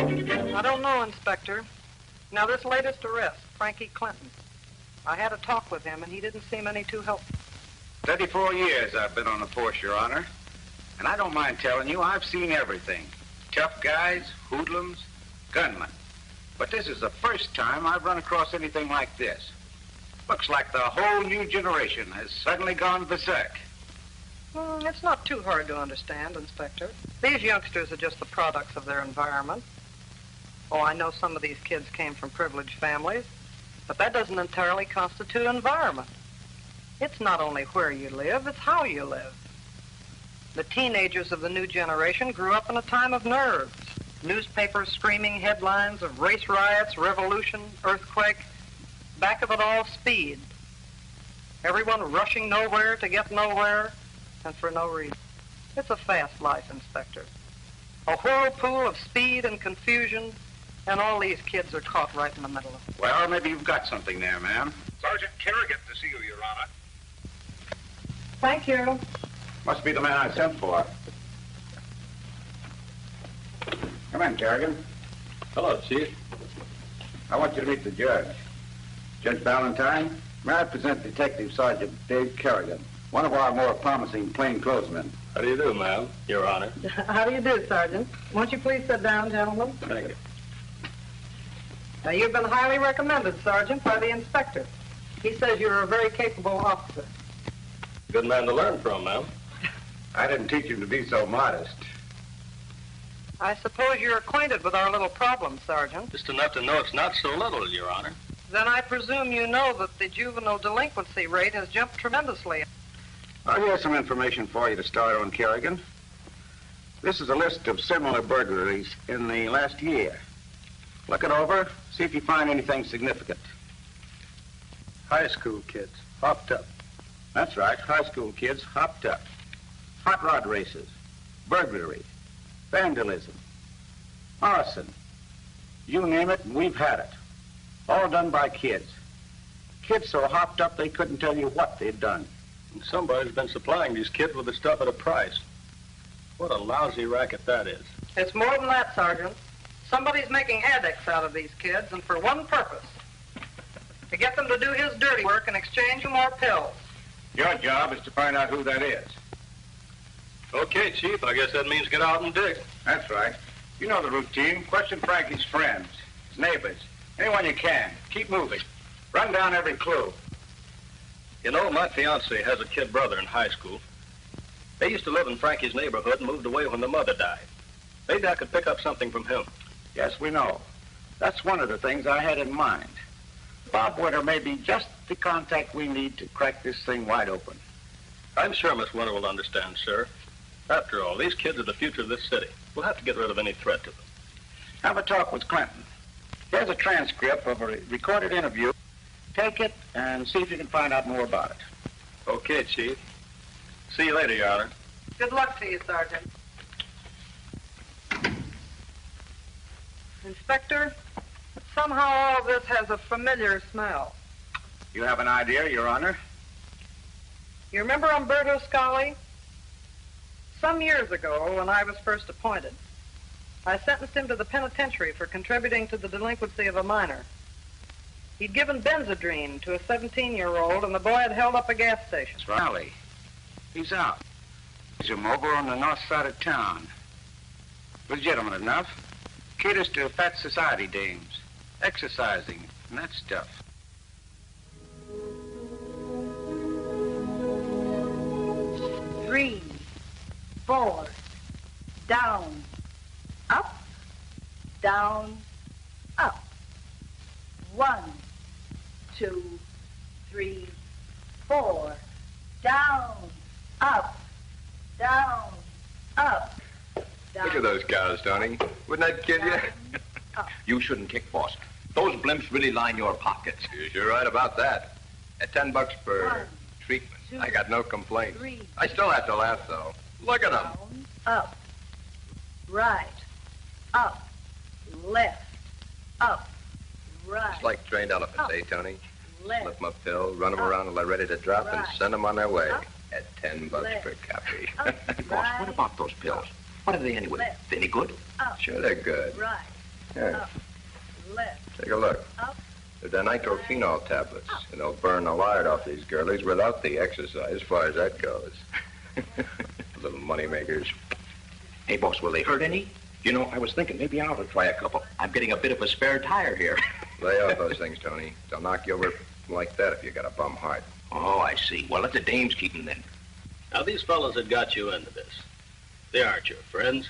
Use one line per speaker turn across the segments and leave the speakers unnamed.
I don't know, Inspector. Now, this latest arrest, Frankie Clinton, I had a talk with him, and he didn't seem any too helpful.
34 years I've been on the force, Your Honor. And I don't mind telling you, I've seen everything. Tough guys, hoodlums, gunmen. But this is the first time I've run across anything like this. Looks like the whole new generation has suddenly gone berserk.
It's not too hard to understand, Inspector. These youngsters are just the products of their environment. Oh, I know some of these kids came from privileged families, but that doesn't entirely constitute environment. It's not only where you live, it's how you live. The teenagers of the new generation grew up in a time of nerves. Newspapers screaming headlines of race riots, revolution, earthquake. Back of it all, speed. Everyone rushing nowhere to get nowhere, and for no reason. It's a fast life, Inspector. A whirlpool of speed and confusion, and all these kids are caught right in the middle of it.
Well, maybe you've got something there, ma'am.
Sergeant Kerrigan to see you, Your Honor.
Thank you.
Must be the man I sent for. Come in, Kerrigan.
Hello, Chief.
I want you to meet the judge. Judge Ballantyne, may I present Detective Sergeant Dave Kerrigan, one of our more promising plainclothesmen.
How do you do, ma'am? Your Honor.
How do you do, Sergeant? Won't you please sit down, gentlemen?
Thank you.
Now, you've been highly recommended, Sergeant, by the inspector. He says you're a very capable officer.
Good man to learn from, ma'am.
I didn't teach him to be so modest.
I suppose you're acquainted with our little problem, Sergeant.
Just enough to know it's not so little, Your Honor.
Then I presume you know that the juvenile delinquency rate has jumped tremendously.
Here's some information for you to start on, Kerrigan. This is a list of similar burglaries in the last year. Look it over, see if you find anything significant.
High school kids, hopped up.
That's right, high school kids hopped up. Hot rod races, burglary, vandalism, arson. You name it, and we've had it. All done by kids. Kids so hopped up they couldn't tell you what they'd done.
And somebody's been supplying these kids with the stuff at a price. What a lousy racket that is.
It's more than that, Sergeant. Somebody's making addicts out of these kids, and for one purpose. To get them to do his dirty work and exchange for more pills.
Your job is to find out who that is.
Okay, Chief, I guess that means get out and dig.
That's right. You know the routine. Question Frankie's friends, his neighbors, anyone you can. Keep moving. Run down every clue.
You know, my fiancée has a kid brother in high school. They used to live in Frankie's neighborhood and moved away when the mother died. Maybe I could pick up something from him.
Yes, we know. That's one of the things I had in mind. Bob Winter may be just the contact we need to crack this thing wide open.
I'm sure Miss Winter will understand, sir. After all, these kids are the future of this city. We'll have to get rid of any threat to them.
Have a talk with Clinton. Here's a transcript of a recorded interview. Take it and see if you can find out more about it.
Okay, Chief. See you later, Your Honor.
Good luck to you, Sergeant. Inspector, somehow all of this has a familiar smell.
You have an idea, Your Honor?
You remember Umberto Scali? Some years ago, when I was first appointed, I sentenced him to the penitentiary for contributing to the delinquency of a minor. He'd given Benzedrine to a 17-year-old, and the boy had held up a gas station.
Riley. He's out. He's him over on the north side of town. Legitimate enough. Caters to fat society dames. Exercising and that stuff.
Three, 4, down, up, down, up. 1, 2, 3, 4, down, up, down, up. Down.
Look at those cows, Tony. Wouldn't that kid you?
You shouldn't kick, boss. Those blimps really line your pockets.
You're sure right about that. At $10 per
1,
treatment,
2,
I got no complaints.
3,
I still have to laugh, though. Look at them.
down, up, right, up, left, up, right.
It's like trained elephants,
up,
eh, Tony?
left,
Lift them uphill, run them around till they're ready to drop, and
right,
send them on their way
up,
at $10
left,
per copy.
up,
Boss, what about those pills? What are they anyway?
Left.
They any good?
up,
Sure, they're good.
right,
Yeah.
Up. Left.
Take a look.
Up.
They're nitrophenol tablets, and they'll burn the lard off these girlies without the exercise, as far as that goes. Little money makers.
Hey, boss, will they hurt any? You know, I was thinking maybe I ought to try a couple. I'm getting a bit of a spare tire here.
Lay off those things, Tony. They'll knock you over like that if you got a bum heart.
Oh, I see. Well, let the dames keep them then.
Now, these fellows that got you into this, they aren't your friends.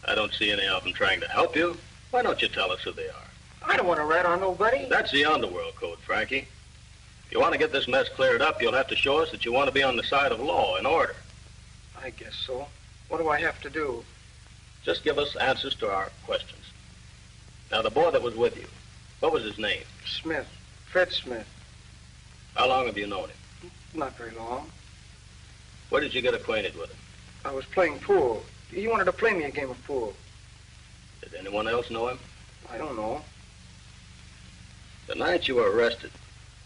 I don't see any of them trying to help you. Why don't you tell us who they are?
I don't want to rat on nobody.
That's the underworld code, Frankie. If you want to get this mess cleared up, you'll have to show us that you want to be on the side of law and order.
I guess so. What do I have to do?
Just give us answers to our questions. Now, the boy that was with you, what was his name?
Smith. Fred Smith.
How long have you known him?
Not very long.
Where did you get acquainted with him?
I was playing pool. He wanted to play me a game of pool.
Did anyone else know him?
I don't know.
The night you were arrested,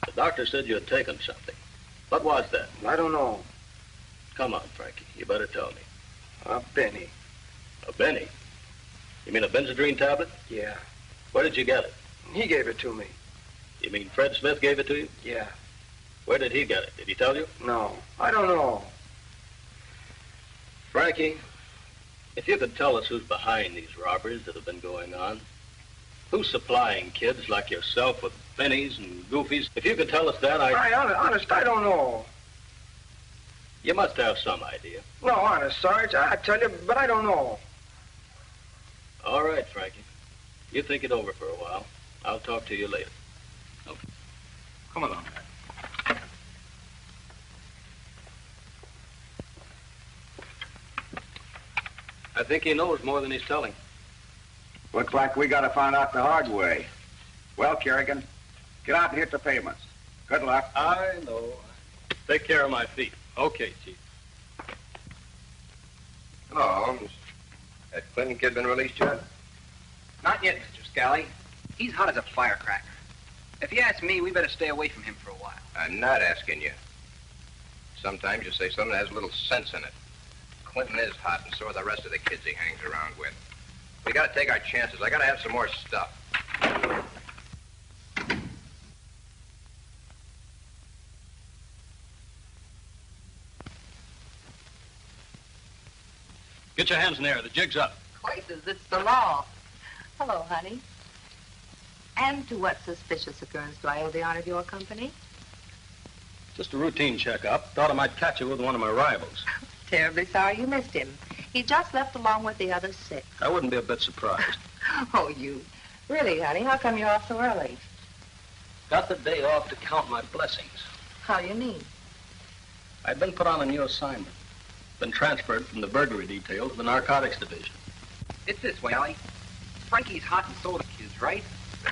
the doctor said you had taken something. What was that?
I don't know.
Come on, Frankie. You better tell me.
A Benny.
A Benny? You mean a Benzedrine tablet?
Yeah.
Where did you get it?
He gave it to me.
You mean Fred Smith gave it to you?
Yeah.
Where did he get it? Did he tell you?
No. I don't know.
Frankie, if you could tell us who's behind these robberies that have been going on, who's supplying kids like yourself with pennies and goofies, if you could tell us that,
Honest, I don't know.
You must have some idea.
No, honest, Sarge, I tell you, but I don't know.
All right, Frankie. You think it over for a while. I'll talk to you later.
Okay. Come along.
I think he knows more than he's telling.
Looks like we got to find out the hard way. Well, Kerrigan, get out and hit the pavements. Good luck.
I know. Take care of my feet. Okay, Chief.
Hello, Holmes. That Clinton kid been released yet?
Not yet, Mr. Scally. He's hot as a firecracker. If you ask me, we better stay away from him for a while.
I'm not asking you. Sometimes you say something that has a little sense in it. Clinton is hot, and so are the rest of the kids he hangs around with. We gotta take our chances. I gotta have some more stuff.
Get your hands in the air. The jig's up.
Classis, it's the law. Hello, honey. And to what suspicious occurrence do I owe the honor of your company?
Just a routine checkup. Thought I might catch you with one of my rivals.
Terribly sorry you missed him. He just left along with the other 6.
I wouldn't be a bit surprised.
Oh, you. Really, honey, how come you're off so early?
Got the day off to count my blessings.
How you mean?
I've been put on a new assignment. Been transferred from the burglary detail to the narcotics division.
It's this way, Allie. Frankie's hot and so are the kids, right?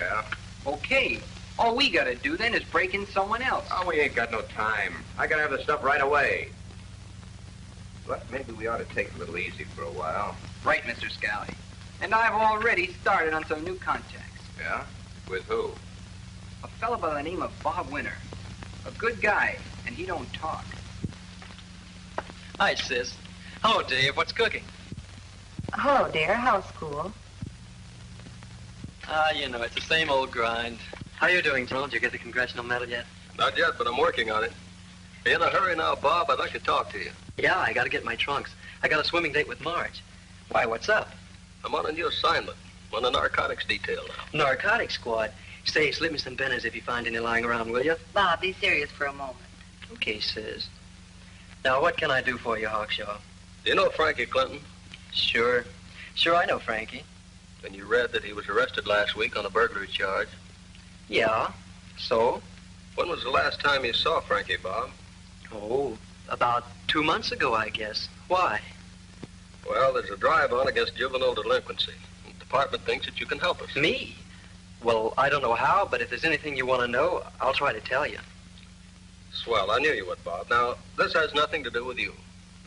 Yeah?
Okay. All we gotta do then is break in someone else.
Oh, we ain't got no time. I gotta have the stuff right away. But maybe we ought to take it a little easy for a while.
Right, Mr. Scally. And I've already started on some new contacts.
Yeah? With who?
A fellow by the name of Bob Winter. A good guy, and he don't talk.
Hi, sis. Hello, Dave. What's cooking?
Hello, dear. How's school?
You know, it's the same old grind. How you doing, Joel? Did you get the congressional medal yet?
Not yet, but I'm working on it. Are you in a hurry now, Bob? I'd like to talk to you.
Yeah, I got to get my trunks. I got a swimming date with Marge. Why, what's up?
I'm on a new assignment. I'm on the narcotics detail now.
Narcotics squad. Say, slip me some bennies if you find any lying around, will you?
Bob, be serious for a moment.
Okay, sis. Now, what can I do for you, Hawkshaw?
Do you know Frankie Clinton?
Sure. Sure, I know Frankie.
And you read that he was arrested last week on a burglary charge.
Yeah. So?
When was the last time you saw Frankie, Bob?
Oh, about 2 months ago, I guess. Why?
Well, there's a drive on against juvenile delinquency. The department thinks that you can help us.
Me? Well, I don't know how, but if there's anything you want to know, I'll try to tell you.
Swell, I knew you would, Bob. Now, this has nothing to do with you.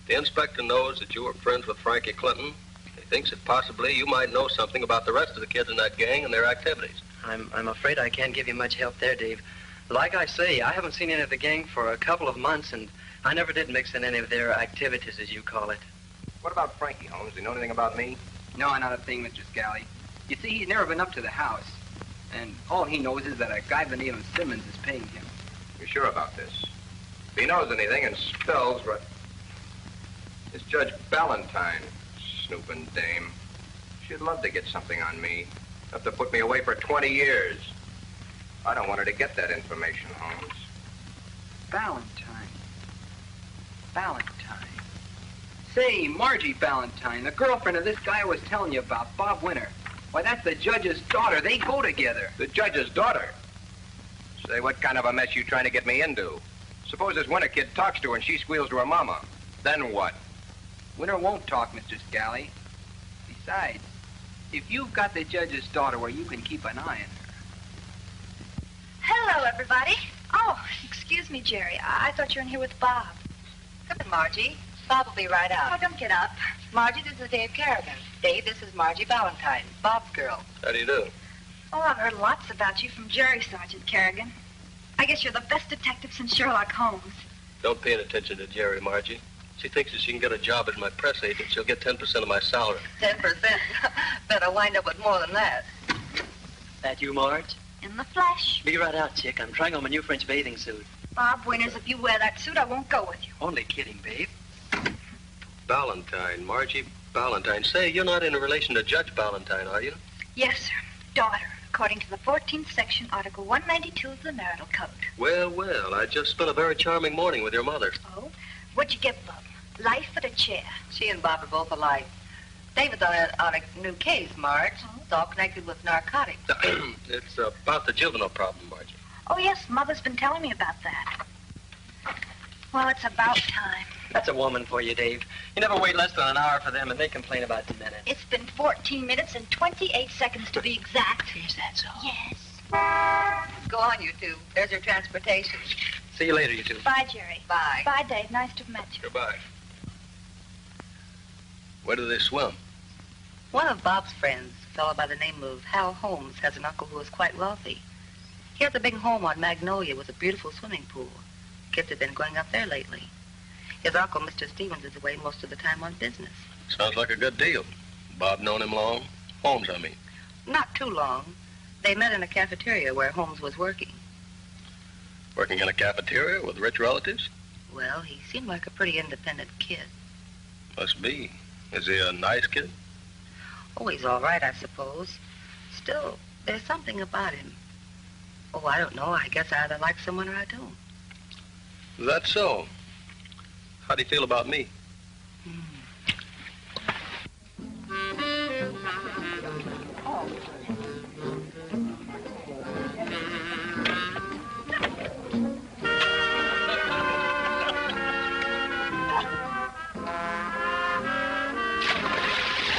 The inspector knows that you were friends with Frankie Clinton. He thinks that possibly you might know something about the rest of the kids in that gang and their activities.
I'm afraid I can't give you much help there, Dave. Like I say, I haven't seen any of the gang for a couple of months, and I never did mix in any of their activities, as you call it.
What about Frankie, Holmes? Do you know anything about me?
No, not a thing, Mr. Scally. You see, he's never been up to the house. And all he knows is that a guy by the name of Simmons is paying him.
You're sure about this? If he knows anything and spells what... It's Judge Ballantyne, snooping dame. She'd love to get something on me. Have to put me away for 20 years. I don't want her to get that information, Holmes.
Ballantyne. Say, Margie Ballantyne, the girlfriend of this guy I was telling you about, Bob Winter. Why, that's the judge's daughter. They go together.
The judge's daughter? Say, what kind of a mess you trying to get me into? Suppose this Winter kid talks to her and she squeals to her mama. Then what?
Winter won't talk, Mr. Scally. Besides, if you've got the judge's daughter where you can keep an eye on her.
Hello, everybody. Oh, excuse me, Jerry. I thought you were in here with Bob.
Come in, Margie. Bob will be right out.
Oh, don't get up.
Margie, this is Dave Kerrigan. Dave, this is Margie Ballantyne, Bob's girl.
How do you do?
Oh, I've heard lots about you from Jerry, Sergeant Kerrigan. I guess you're the best detective since Sherlock Holmes.
Don't pay any attention to Jerry, Margie. She thinks if she can get a job as my press agent, she'll get 10% of my salary.
10%? Better wind up with more than that.
That you, Marge?
In the flesh.
Be right out, chick. I'm trying on my new French bathing suit.
Bob Winters, if you wear that suit, I won't go with you.
Only kidding, babe.
Ballantyne, Margie Ballantyne. Say, you're not in a relation to Judge Ballantyne, are you?
Yes, sir. Daughter, according to the 14th section, Article 192 of the Marital Code.
Well, I just spent a very charming morning with your mother.
Oh? What'd you get, Bob? Life at a chair.
She and Bob are both alike. David's on a new case, Marge. It's all connected with narcotics.
It's about the juvenile problem, Margie.
Oh, yes, Mother's been telling me about that. Well, it's about time.
That's a woman for you, Dave. You never wait less than an hour for them, and they complain about the minute.
It's been 14 minutes and 28 seconds to be exact.
Is that so?
Yes.
Go on, you two. There's your transportation.
See you later, you two.
Bye, Jerry.
Bye.
Bye, Dave. Nice to have met you.
Goodbye. Where do they swim?
One of Bob's friends, a fellow by the name of Hal Holmes, has an uncle who is quite wealthy. He has a big home on Magnolia with a beautiful swimming pool. Kids have been going up there lately. His uncle, Mr. Stevens, is away most of the time on business.
Sounds like a good deal. Bob known him long? Holmes, I mean.
Not too long. They met in a cafeteria where Holmes was working.
Working in a cafeteria with rich relatives?
Well, he seemed like a pretty independent kid.
Must be. Is he a nice kid?
Oh, he's all right, I suppose. Still, there's something about him. Oh, I don't know. I guess I either like someone or I don't.
Is that so? How do you feel about me?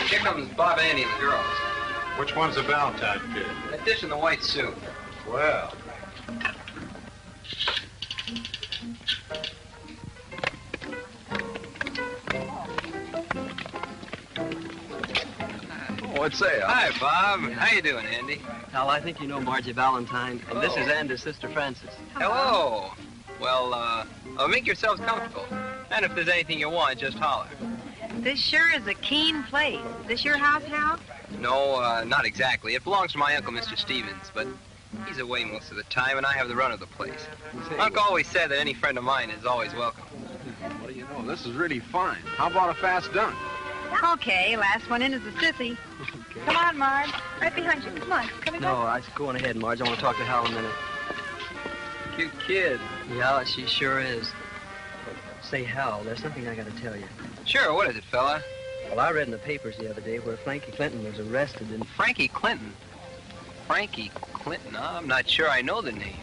Here comes Bob, Andy, and the girls.
Which one's the Valentine kid?
That dish in the white suit.
Well.
What's that?
Hi, Bob. How you doing, Andy?
Hal, I think you know Margie Ballantyne, and this is Andy's sister, Frances.
Hello. Well, make yourselves comfortable. And if there's anything you want, just holler.
This sure is a keen place. Is this your house, Hal?
No, not exactly. It belongs to my uncle, Mr. Stevens, but he's away most of the time, and I have the run of the place. Uncle always said that any friend of mine is always welcome.
What do you know? This is really fine. How about a fast dunk?
Okay, last one in is a sissy.
Okay.
Come on, Marge. Right behind you. Come on. Come
No, I go on ahead, Marge. I want to talk to Hal a minute.
Cute kid.
Yeah, she sure is. Say, Hal, there's something I got to tell you.
Sure, what is it, fella?
Well, I read in the papers the other day where Frankie Clinton was arrested and...
Frankie Clinton? Frankie Clinton? I'm not sure I know the name.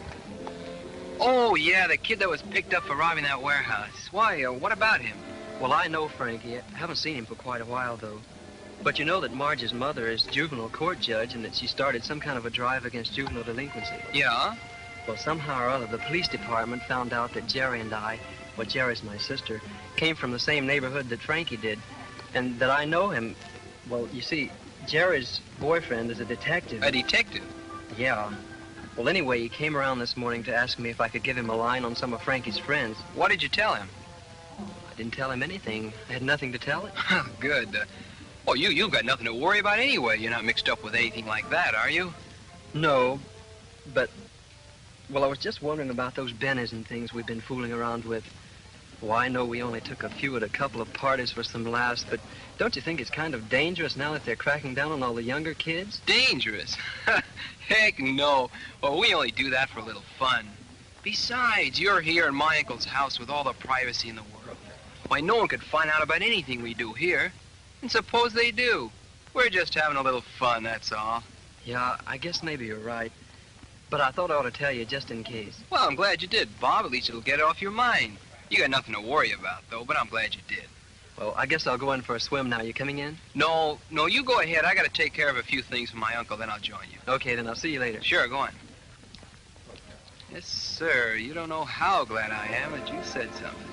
Oh, yeah, the kid that was picked up for robbing that warehouse. Why, what about him?
Well, I know Frankie. I haven't seen him for quite a while, though. But you know that Marge's mother is juvenile court judge and that she started some kind of a drive against juvenile delinquency.
Yeah?
Well, somehow or other, the police department found out that Jerry and I, well, Jerry's my sister, came from the same neighborhood that Frankie did, and that I know him. Well, you see, Jerry's boyfriend is a detective.
A detective?
Yeah. Well, anyway, he came around this morning to ask me if I could give him a line on some of Frankie's friends.
What did you tell him?
I didn't tell him anything. I had nothing to tell him.
Good. Well, you've got nothing to worry about anyway. You're not mixed up with anything like that, are you?
No, but, well, I was just wondering about those bennies and things we've been fooling around with. Well, I know we only took a few at a couple of parties for some laughs, but don't you think it's kind of dangerous now that they're cracking down on all the younger kids?
Dangerous? Heck no. Well, we only do that for a little fun. Besides, you're here in my uncle's house with all the privacy in the world. Why, no one could find out about anything we do here. And suppose they do. We're just having a little fun, that's all.
Yeah, I guess maybe you're right. But I thought I ought to tell you just in case.
Well, I'm glad you did, Bob. At least it'll get it off your mind. You got nothing to worry about, though, but I'm glad you did.
Well, I guess I'll go in for a swim now. You coming in?
No, you go ahead. I got to take care of a few things for my uncle, then I'll join you.
Okay, then I'll see you later.
Sure, go on. Yes, sir. You don't know how glad I am that you said something.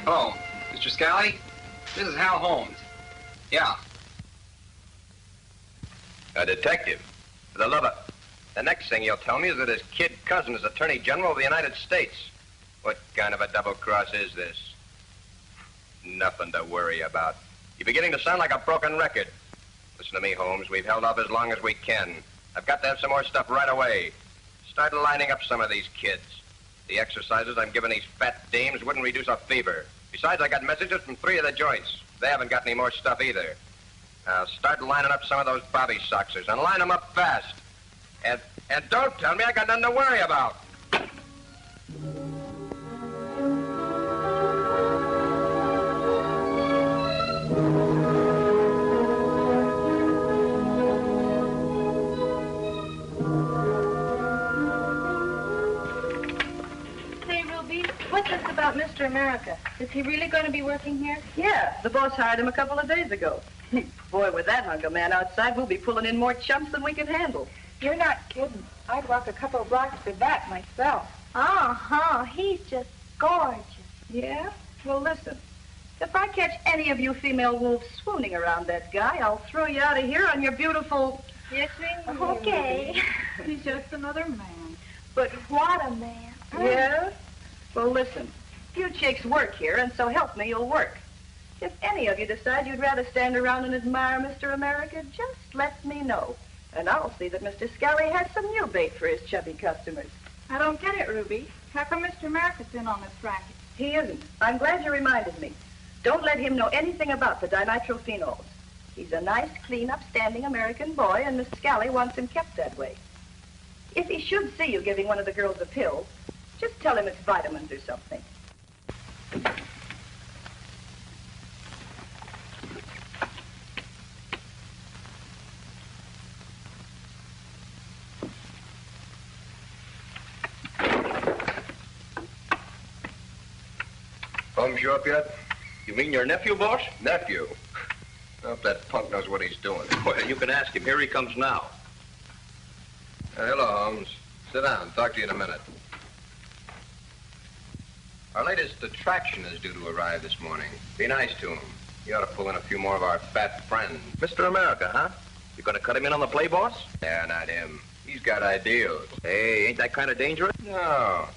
Hello, Mr. Scally? This is Hal Holmes. Yeah.
A detective? For the love of... The next thing you'll tell me is that his kid cousin is Attorney General of the United States. What kind of a double cross is this? Nothing to worry about. You're beginning to sound like a broken record. Listen to me, Holmes. We've held off as long as we can. I've got to have some more stuff right away. Start lining up some of these kids. The exercises I'm giving these fat dames wouldn't reduce a fever. Besides, I got messages from 3 of the joints. They haven't got any more stuff either. Now, start lining up some of those bobby soxers, and line them up fast. And don't tell me I got nothing to worry about.
What's this about Mr. America? Is he really going to be working here?
Yeah, the boss hired him a couple of days ago. Boy, with that hunk of man outside, we'll be pulling in more chumps than we can handle.
You're not kidding. I'd walk a couple of blocks for that myself. Uh-huh. He's just gorgeous.
Yeah? Well, listen. If I catch any of you female wolves swooning around that guy, I'll throw you out of here on your beautiful...
Yes, ma'am.
Okay.
He's just another man. But what a man.
Yeah? Well, listen. You chicks work here, and so help me, you'll work. If any of you decide you'd rather stand around and admire Mr. America, just let me know. And I'll see that Mr. Scally has some new bait for his chubby customers.
I don't get it, Ruby. How come Mr. America's in on this racket?
He isn't. I'm glad you reminded me. Don't let him know anything about the dinitrophenols. He's a nice, clean, upstanding American boy, and Miss Scally wants him kept that way. If he should see you giving one of the girls a pill, just tell him it's vitamins or something.
Holmes, you up yet?
You mean your nephew, boss?
Nephew? I hope that punk knows what he's doing.
Well, you can ask him. Here he comes now.
Hello, Holmes. Sit down. Talk to you in a minute. Our latest attraction is due to arrive this morning. Be nice to him. You ought to pull in a few more of our fat friends.
Mr. America, huh? You gonna cut him in on the play, boss?
Yeah, not him. He's got ideals.
Hey, ain't that kind of dangerous?
No.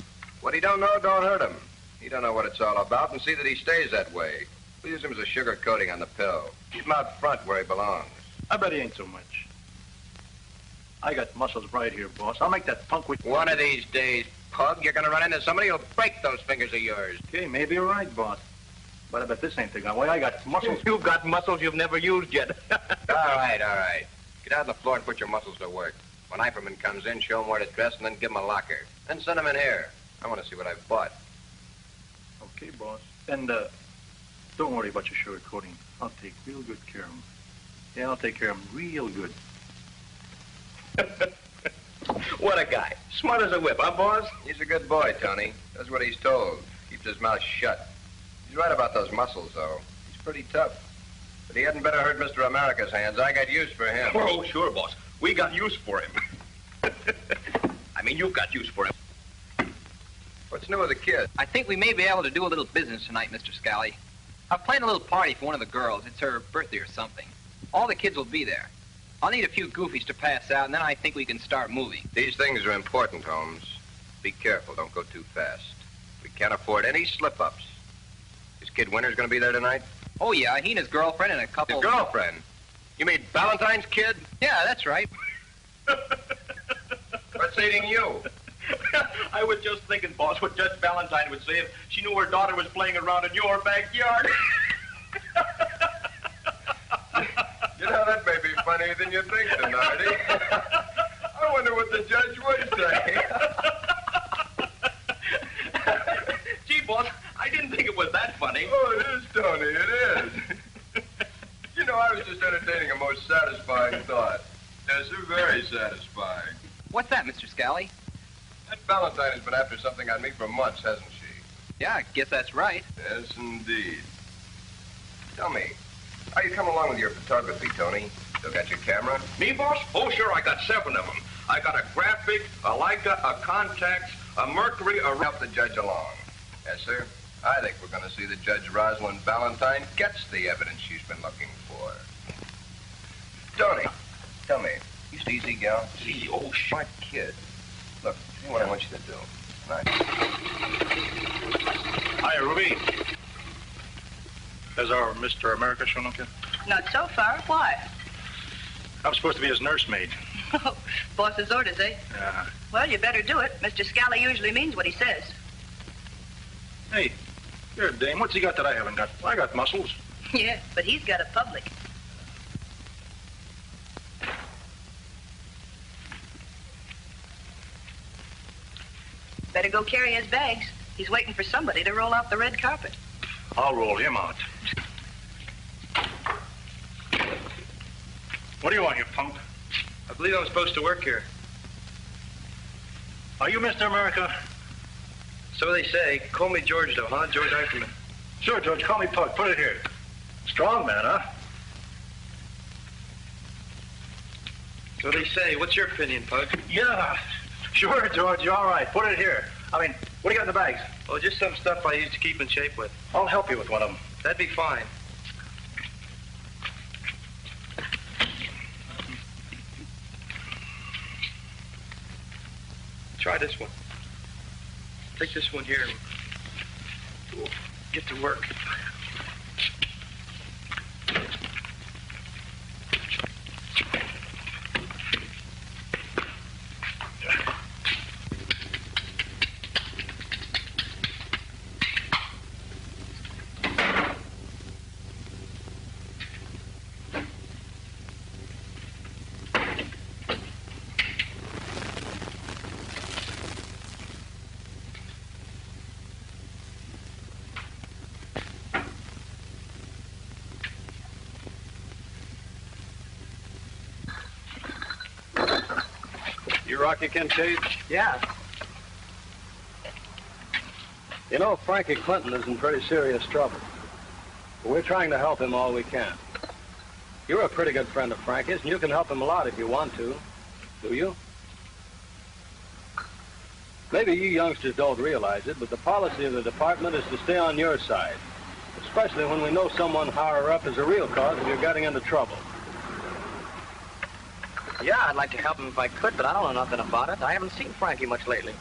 What he don't know don't hurt him. He don't know what it's all about, and see that he stays that way. We use him as a sugar coating on the pill. Keep him out front where he belongs.
I bet he ain't so much. I got muscles right here, boss. I'll make that punk with...
One of these days, Pug, you're gonna run into somebody who'll break those fingers of yours.
Okay, maybe you're right, boss. But I bet this ain't the guy. Why, I got muscles.
You've got muscles you've never used yet.
All right. Get out on the floor and put your muscles to work. When Eiferman comes in, show him where to dress and then give him a locker. Then send him in here. I want to see what I've bought.
Okay, boss. And, don't worry about your sugar coating. I'll take real good care of him. Yeah, I'll take care of him real good.
What a guy. Smart as a whip, huh, boss?
He's a good boy, Tony. Does what he's told. Keeps his mouth shut. He's right about those muscles, though. He's pretty tough. But he hadn't better hurt Mr. America's hands. I got use for him.
Oh, sure, boss. We got use for him. I mean, you've got use for him.
What's new with the kid?
I think we may be able to do a little business tonight, Mr. Scally. I've planned a little party for one of the girls. It's her birthday or something. All the kids will be there. I'll need a few goofies to pass out, and then I think we can start moving.
These things are important, Holmes. Be careful. Don't go too fast. We can't afford any slip-ups. Is Kid Winter's going to be there tonight?
Oh, yeah. He and his girlfriend and a couple...
His girlfriend? You mean Ballantyne's kid?
Yeah, that's right.
What's eating you?
I was just thinking, boss, what Judge Ballantyne would say if she knew her daughter was playing around in your backyard.
You know, that may be funnier than you think, Denardi. I wonder what the judge would say.
Gee, boss, I didn't think it was that funny.
Oh, it is, Tony, it is. You know, I was just entertaining a most satisfying thought. Yes, very satisfying.
What's that, Mr. Scally?
That Ballantyne has been after something on me for months, hasn't she?
Yeah, I guess that's right.
Yes, indeed. Tell me, how you coming along with your photography, Tony? Still got your camera?
Me, boss? Oh, sure, I got 7 of them. I got a graphic, a Leica, a Contax, a Mercury, a...
Help the judge along. Yes, sir. I think we're going to see that Judge Rosalind Ballantyne gets the evidence she's been looking for. Tony, tell me, you easy, gal?
Easy, oh,
Smart kid. Look, here's what I want you to do. Right.
Hi, Ruby. Has our Mr. America shown up yet?
Not so far. Why?
I'm supposed to be his nursemaid.
Boss's orders, eh?
Yeah.
Well, you better do it. Mr. Scally usually means what he says.
Hey, you're a dame. What's he got that I haven't got? I got muscles.
Yeah, but he's got a public. Better go carry his bags. He's waiting for somebody to roll out the red carpet.
I'll roll him out. What do you want, you punk?
I believe I'm supposed to work here.
Are you Mr. America?
So they say. Call me George, though, huh? George Ackerman.
Sure, George. Call me Pug. Put it here. Strong man, huh?
So they say. What's your opinion, Pug?
Yeah. Sure, George. You're all right. Put it here. I mean, what do you got in the bags?
Oh, just some stuff I used to keep in shape with.
I'll help you with one of them.
That'd be fine. Try this one. Take this one here and we'll get to work.
You Rocky Kincaid?
Yeah.
You know, Frankie Clinton is in pretty serious trouble. But we're trying to help him all we can. You're a pretty good friend of Frankie's, and you can help him a lot if you want to. Do you? Maybe you youngsters don't realize it, but the policy of the department is to stay on your side, especially when we know someone higher up is a real cause of your getting into trouble.
Yeah, I'd like to help him if I could, but I don't know nothing about it. I haven't seen Frankie much lately.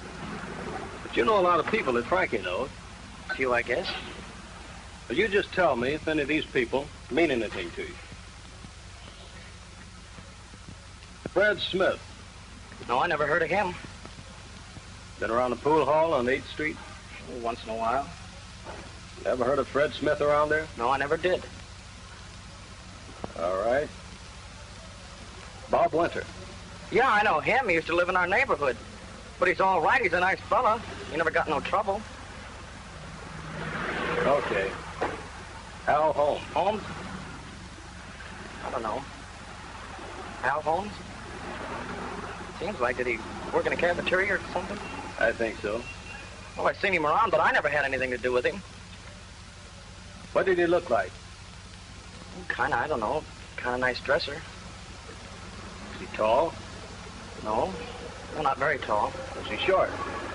But you know a lot of people that Frankie knows.
A few, I guess.
Well, you just tell me if any of these people mean anything to you. Fred Smith.
No, I never heard of him.
Been around the pool hall on 8th Street?
Once in a while.
Ever heard of Fred Smith around there?
No, I never did.
All right. Bob Winter.
Yeah, I know him. He used to live in our neighborhood. But he's all right. He's a nice fella. He never got no trouble.
Okay. Al Holmes.
Holmes? I don't know. Al Holmes? Seems like, did he work in a cafeteria or something?
I think so.
Well, I've seen him around, but I never had anything to do with him.
What did he look like?
Kind of, I don't know. Kind of nice dresser.
Is he tall?
No. Well, not very tall.
Was he short?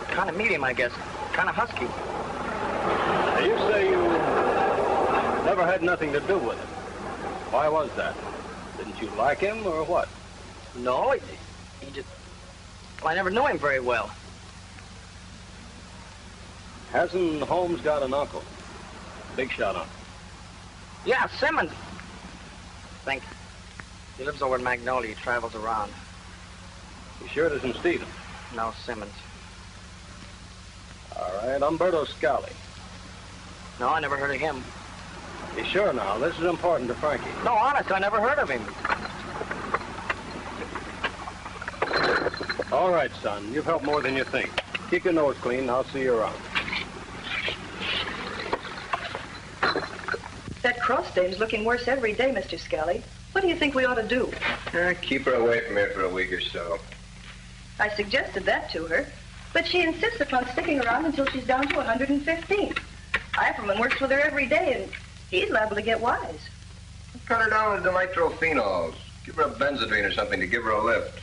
Kind of medium, I guess.
kind of husky.
Now, you say you never had nothing to do with him. Why was that? Didn't you like him or what?
No, he just... Well, I never knew him very well.
Hasn't Holmes got an uncle? Big shot uncle.
Yeah, Simmons. I think. He lives over in Magnolia. He travels around.
You sure it isn't Stephen?
No, Simmons.
All right, Umberto Scali.
No, I never heard of him.
You sure now? This is important to Frankie.
No, honest, I never heard of him.
All right, son. You've helped more than you think. Keep your nose clean, and I'll see you around.
That cross dame's looking worse every day, Mr. Scally. What do you think we ought to do?
Keep her away from here for a week or so.
I suggested that to her, but she insists upon sticking around until she's down to 115. Eiffelman works with her every day, and he's liable to get wise.
Cut her down with the nitrophenols. Give her a Benzedrine or something to give her a lift.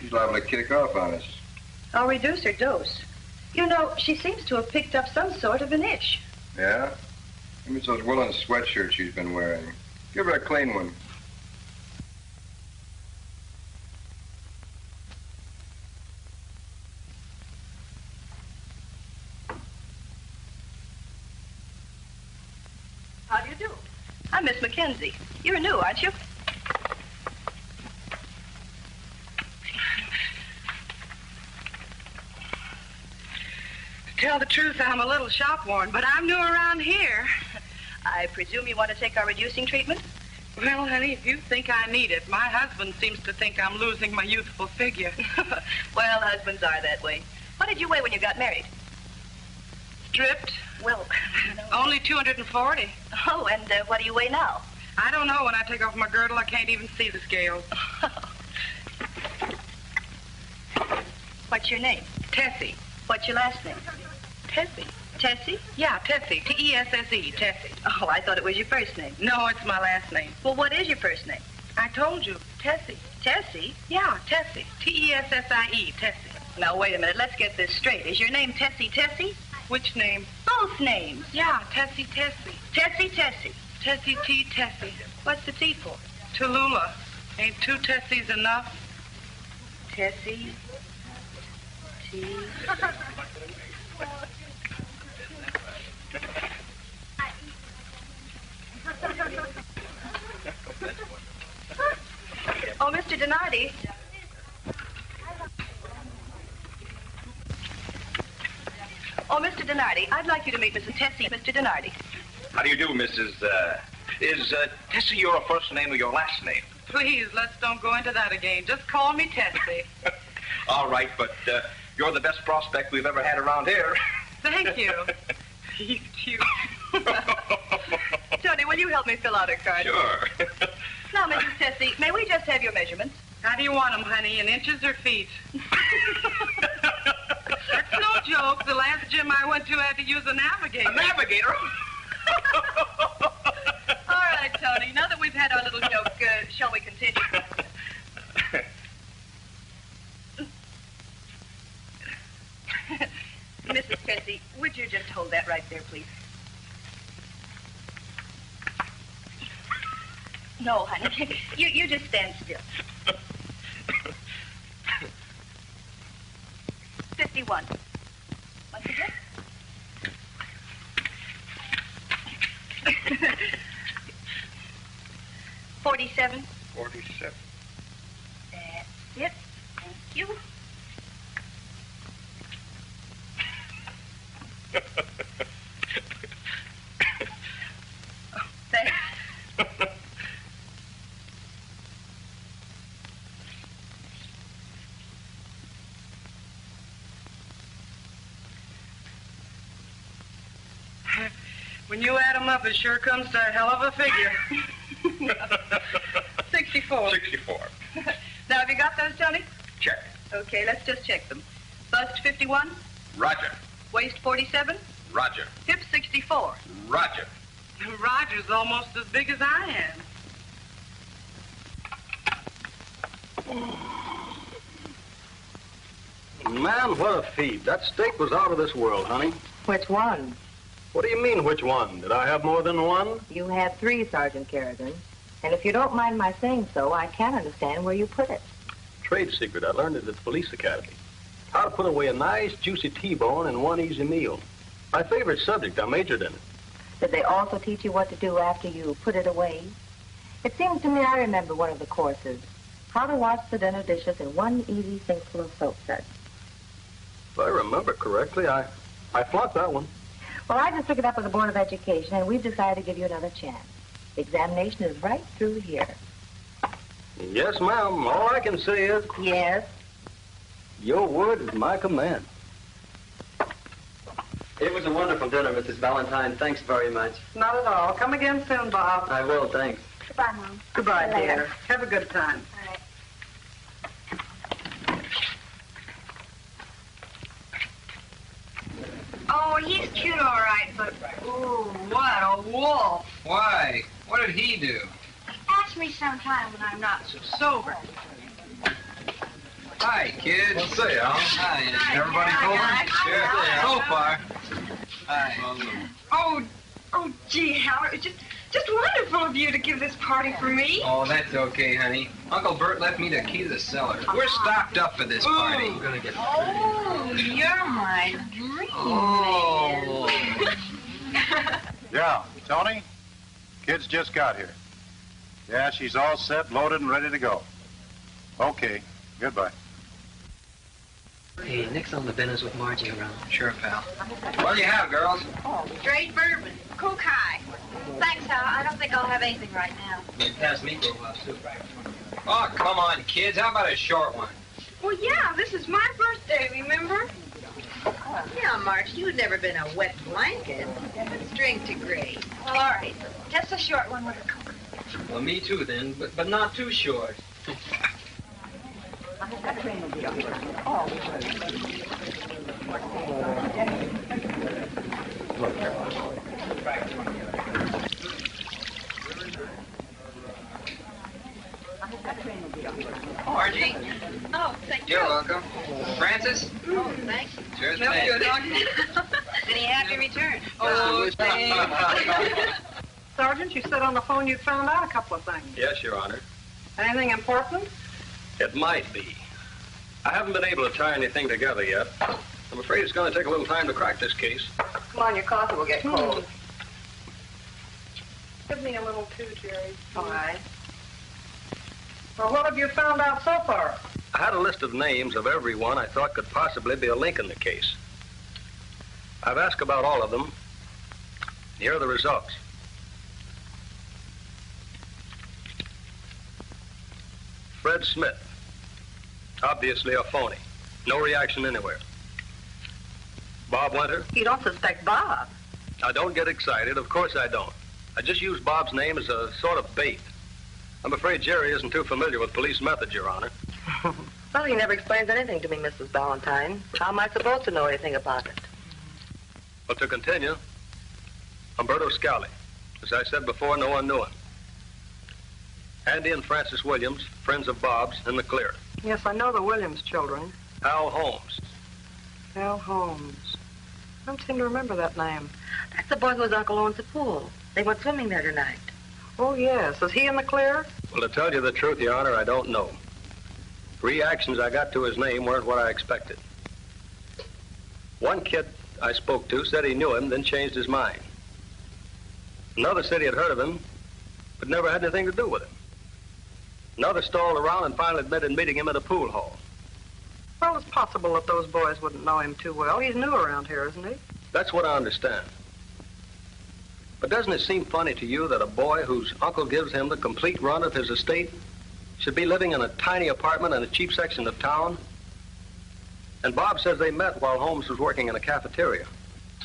She's liable to kick off on us.
I'll reduce her dose. You know, she seems to have picked up some sort of an itch.
Yeah? Maybe it's those woolen sweatshirts she's been wearing. Give her a clean one.
How do you do? I'm Miss Mackenzie. You're new, aren't you?
To tell the truth, I'm a little shop-worn, but I'm new around here.
I presume you want to take our reducing treatment?
Well, honey, if you think I need it, my husband seems to think I'm losing my youthful figure.
Well, husbands are that way. What did you weigh when you got married?
Stripped?
Well,
only 240.
Oh, and what do you weigh now?
I don't know. When I take off my girdle, I can't even see the scales.
What's your name?
Tessie.
What's your last name?
Tessie.
Tessie?
Yeah, Tessie. T-E-S-S-E, Tessie.
Oh, I thought it was your first name.
No, it's my last name.
Well, what is your first name?
I told you, Tessie.
Tessie?
Yeah, Tessie. T-E-S-S-I-E, Tessie.
Now, wait a minute. Let's get this straight. Is your name Tessie Tessie?
Which name?
Both names.
Yeah, Tessie Tessie.
Tessie Tessie.
Tessie T. Tessie.
What's the T for?
Tallulah. Ain't two Tessies enough?
Tessie T. Oh, Mr. Donardi. Oh, Mr. Donardi, I'd like you to meet Mrs. Tessie, Mr. Donardi.
How do you do, Mrs. Is Tessie your first name or your last name?
Please, let's don't go into that again. Just call me Tessie.
All right, but you're the best prospect we've ever had around here.
Thank you. You cute.
Tony, will you help me fill out her card?
Sure.
Now, Mrs. Tessie, may we just have your measurements?
How do you want them, honey? In inches or feet? That's no joke. The last gym I went to had to use a navigator.
A navigator?
All right, Tony. Now that we've had our little joke, shall we continue? Mrs. Tessie, would you just hold that right there, please? No, honey. You just stand still. 51. Once again. 47.
47.
That's it. Thank you. Oh, thanks.
When you add them up, it sure comes to a hell of a figure. 64.
64.
Now, have you got those, Tony?
Check.
Okay, let's just check them. Bust 51,
Roger.
waist 47,
Roger.
hip 64.
Roger.
Roger's almost as big as I am.
Man, what a feed. That steak was out of this world, honey.
Which one?
What do you mean, which one? Did I have more than one?
You had 3, Sergeant Kerrigan. And if you don't mind my saying so, I can't understand where you put it.
Trade secret. I learned it at the police academy. How to put away a nice, juicy T-bone in one easy meal. My favorite subject. I majored in it.
Did they also teach you what to do after you put it away? It seems to me I remember one of the courses. How to wash the dinner dishes in one easy sinkful of soap suds.
If I remember correctly, I flunked that one.
Well, I just took it up with the Board of Education, and we've decided to give you another chance. The examination is right through here.
Yes, ma'am. All I can say is...
Yes?
Your word is my command.
It was a wonderful dinner, Mrs. Valentine. Thanks very much.
Not at all. Come again soon, Bob.
I will, thanks.
Goodbye, Mom.
Goodbye,
See you later.
dear. Have a good time.
All right. Oh, he's cute, all right, but ooh, what a wolf.
Why? What did he do?
Ask me sometime when I'm not so sober.
Hi, kids.
Well, say, Al.
Hi.
Everybody
So far. Hi.
Oh, gee, Hal, it was just wonderful of you to give this party for me.
Oh, that's okay, honey. Uncle Bert left me the key to the cellar. We're stocked up for this party.
Oh, you're my dream
Oh.
man.
Yeah, Tony? Kid's just got here. Yeah, she's all set, loaded, and ready to go. Okay, goodbye.
Hey, Nick's on the business with Margie around.
Sure, pal. What do you have, girls?
Straight bourbon, Coke High. Thanks, Hal. I don't think I'll have anything right now.
Pass me for a while, too.
Oh, come on, kids. How about a short one?
Well, yeah, this is my birthday, remember?
Yeah, Marge, you've never been a wet blanket. Let's drink to Grace.
Well, all right. Just a short one with a Coke.
Well, me too, then, but not too short.
Margie.
Oh, thank you.
You're welcome. Francis?
Oh, thanks.
Sure
Smells
thing.
good, don't it? Any happy return?
Oh,
Sergeant, you said on the phone you'd found out a couple of things.
Yes, Your Honor.
Anything important?
It might be. I haven't been able to tie anything together yet. I'm afraid it's going to take a little time to crack this case.
Come on, your coffee will get cold.
Give me a little too, Jerry.
All right.
Well, what have you found out so far?
I had a list of names of everyone I thought could possibly be a link in the case. I've asked about all of them. Here are the results. Fred Smith. Obviously a phony. No reaction anywhere. Bob Winter.
You don't suspect Bob.
I don't get excited. Of course I don't. I just use Bob's name as a sort of bait. I'm afraid Jerry isn't too familiar with police methods, Your Honor.
Well, he never explains anything to me, Mrs. Valentine. How am I supposed to know anything about it?
Well, to continue, Umberto Scali. As I said before, no one knew him. Andy and Francis Williams, friends of Bob's, in the clear.
Yes, I know the Williams children.
Al Holmes.
Al Holmes. I don't seem to remember that name.
That's the boy who was Uncle owns the pool. They went swimming there tonight.
Oh, yes. Is he in the clear?
Well, to tell you the truth, Your Honor, I don't know. Reactions I got to his name weren't what I expected. One kid I spoke to said he knew him, then changed his mind. Another said he had heard of him, but never had anything to do with him. Another stalled around and finally admitted meeting him at a pool hall.
Well, it's possible that those boys wouldn't know him too well. He's new around here, isn't he?
That's what I understand. But doesn't it seem funny to you that a boy whose uncle gives him the complete run of his estate should be living in a tiny apartment in a cheap section of town? And Bob says they met while Holmes was working in a cafeteria.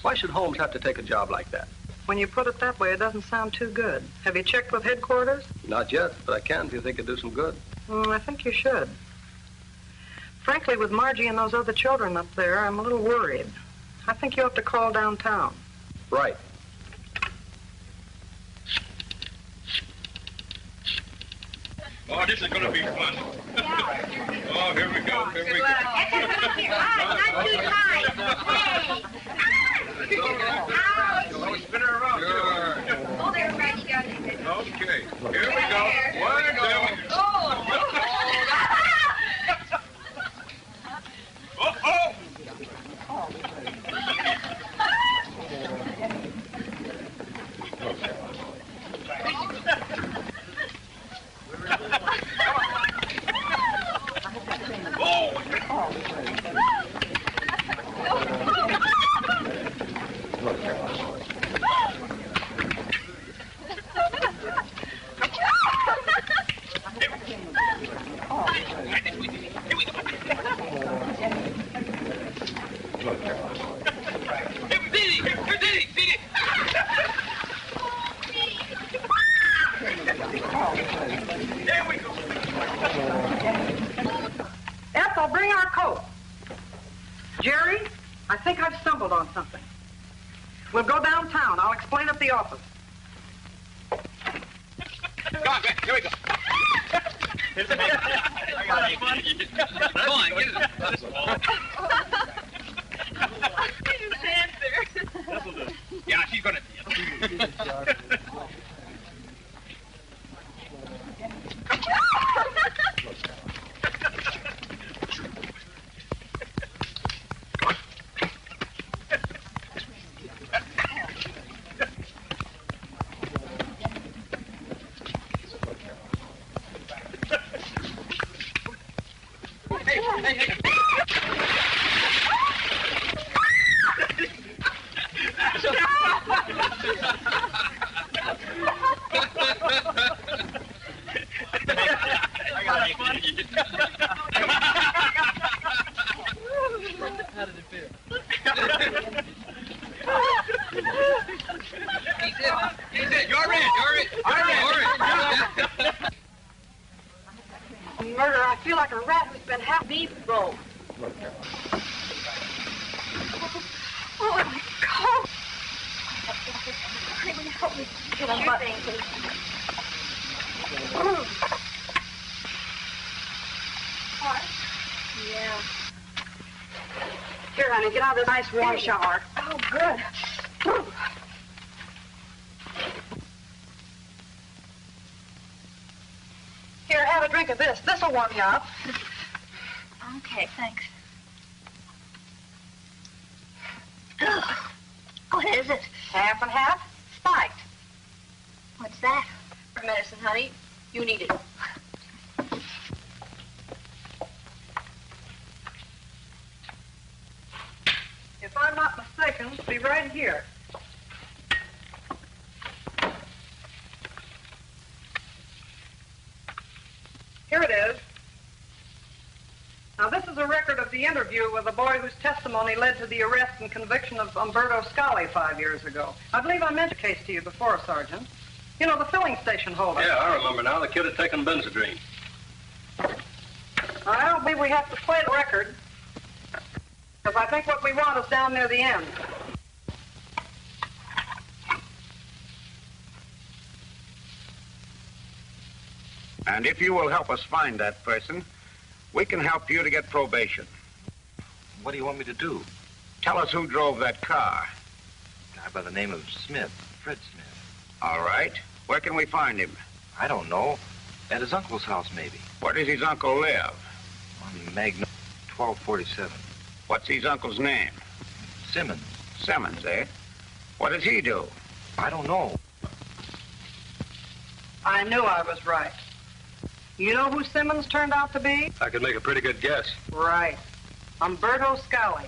Why should Holmes have to take a job like that?
When you put it that way, it doesn't sound too good. Have you checked with headquarters?
Not yet, but I can if you think it'd do some good.
I think you should. Frankly, with Margie and those other children up there, I'm a little worried. I think you have to call downtown.
Right.
Oh, this is going to be fun. Oh, here we go. Here we go.
Not too tight. Hey.
Spin her around. Sure.
Oh, there, Frank, you got it.
Okay. Here we go. One, two.
Oh!
Oh!
Ethel, bring our coat. Jerry, I think I've stumbled on something. We'll go downtown. I'll explain at the office.
Come on, Greg. Here we go.
Come on, get it.
Yeah, she's gonna.
How did it feel?
He's it. You're in.
Murder, I feel like a rat who's been half beef rolled.
Oh, my God. Will you help me get on my things? What? Yeah.
Here, honey, get out of this nice warm shower.
Oh, good.
Here, have a drink of this. This'll warm you up.
Okay, thanks. Ugh. What is it?
Half and half, spiked.
What's that?
For medicine, honey. You need it.
If I'm not mistaken, it'll be right here. Here it is. Now, this is a record of the interview with a boy whose testimony led to the arrest and conviction of Umberto Scali 5 years ago. I believe I mentioned the case to you before, Sergeant. You know, the filling station holder.
Yeah, I remember now. The kid had taken Benzedrine.
I don't believe we have to play the record, because I think what we want is down near the end.
And if you will help us find that person, we can help you to get probation.
What do you want me to do?
Tell us who drove that car.
A guy by the name of Smith, Fred Smith.
All right. Where can we find him?
I don't know. At his uncle's house, maybe.
Where does his uncle live?
On Magnolia, 1247.
What's his uncle's name?
Simmons.
Simmons, eh? What does he do?
I don't know.
I knew I was right. You know who Simmons turned out to be?
I could make a pretty good guess.
Right. Umberto Scali.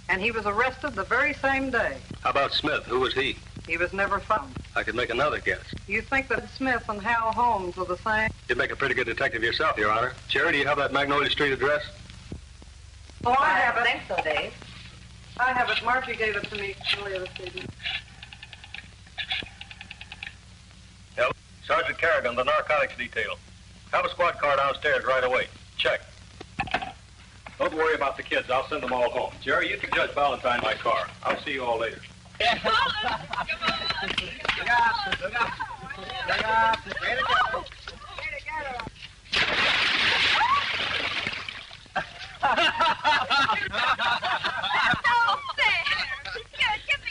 And he was arrested the very same day.
How about Smith? Who was he?
He was never found.
I could make another guess.
You think that Smith and Hal Holmes were the same?
You'd make a pretty good detective yourself, Your Honor. Jerry, do you have that Magnolia Street address?
Oh, I have it.
I think so, Dave.
I have it. Margie gave it to me earlier this evening.
Hello? Sergeant Kerrigan, the narcotics detail. Have a squad car downstairs right away. Check. Don't worry about the kids. I'll send them all home. Jerry, you can Judge Valentine my car. I'll see you all later.
Look out! Look out! Look out! Way to go!
That's so fair. Here, give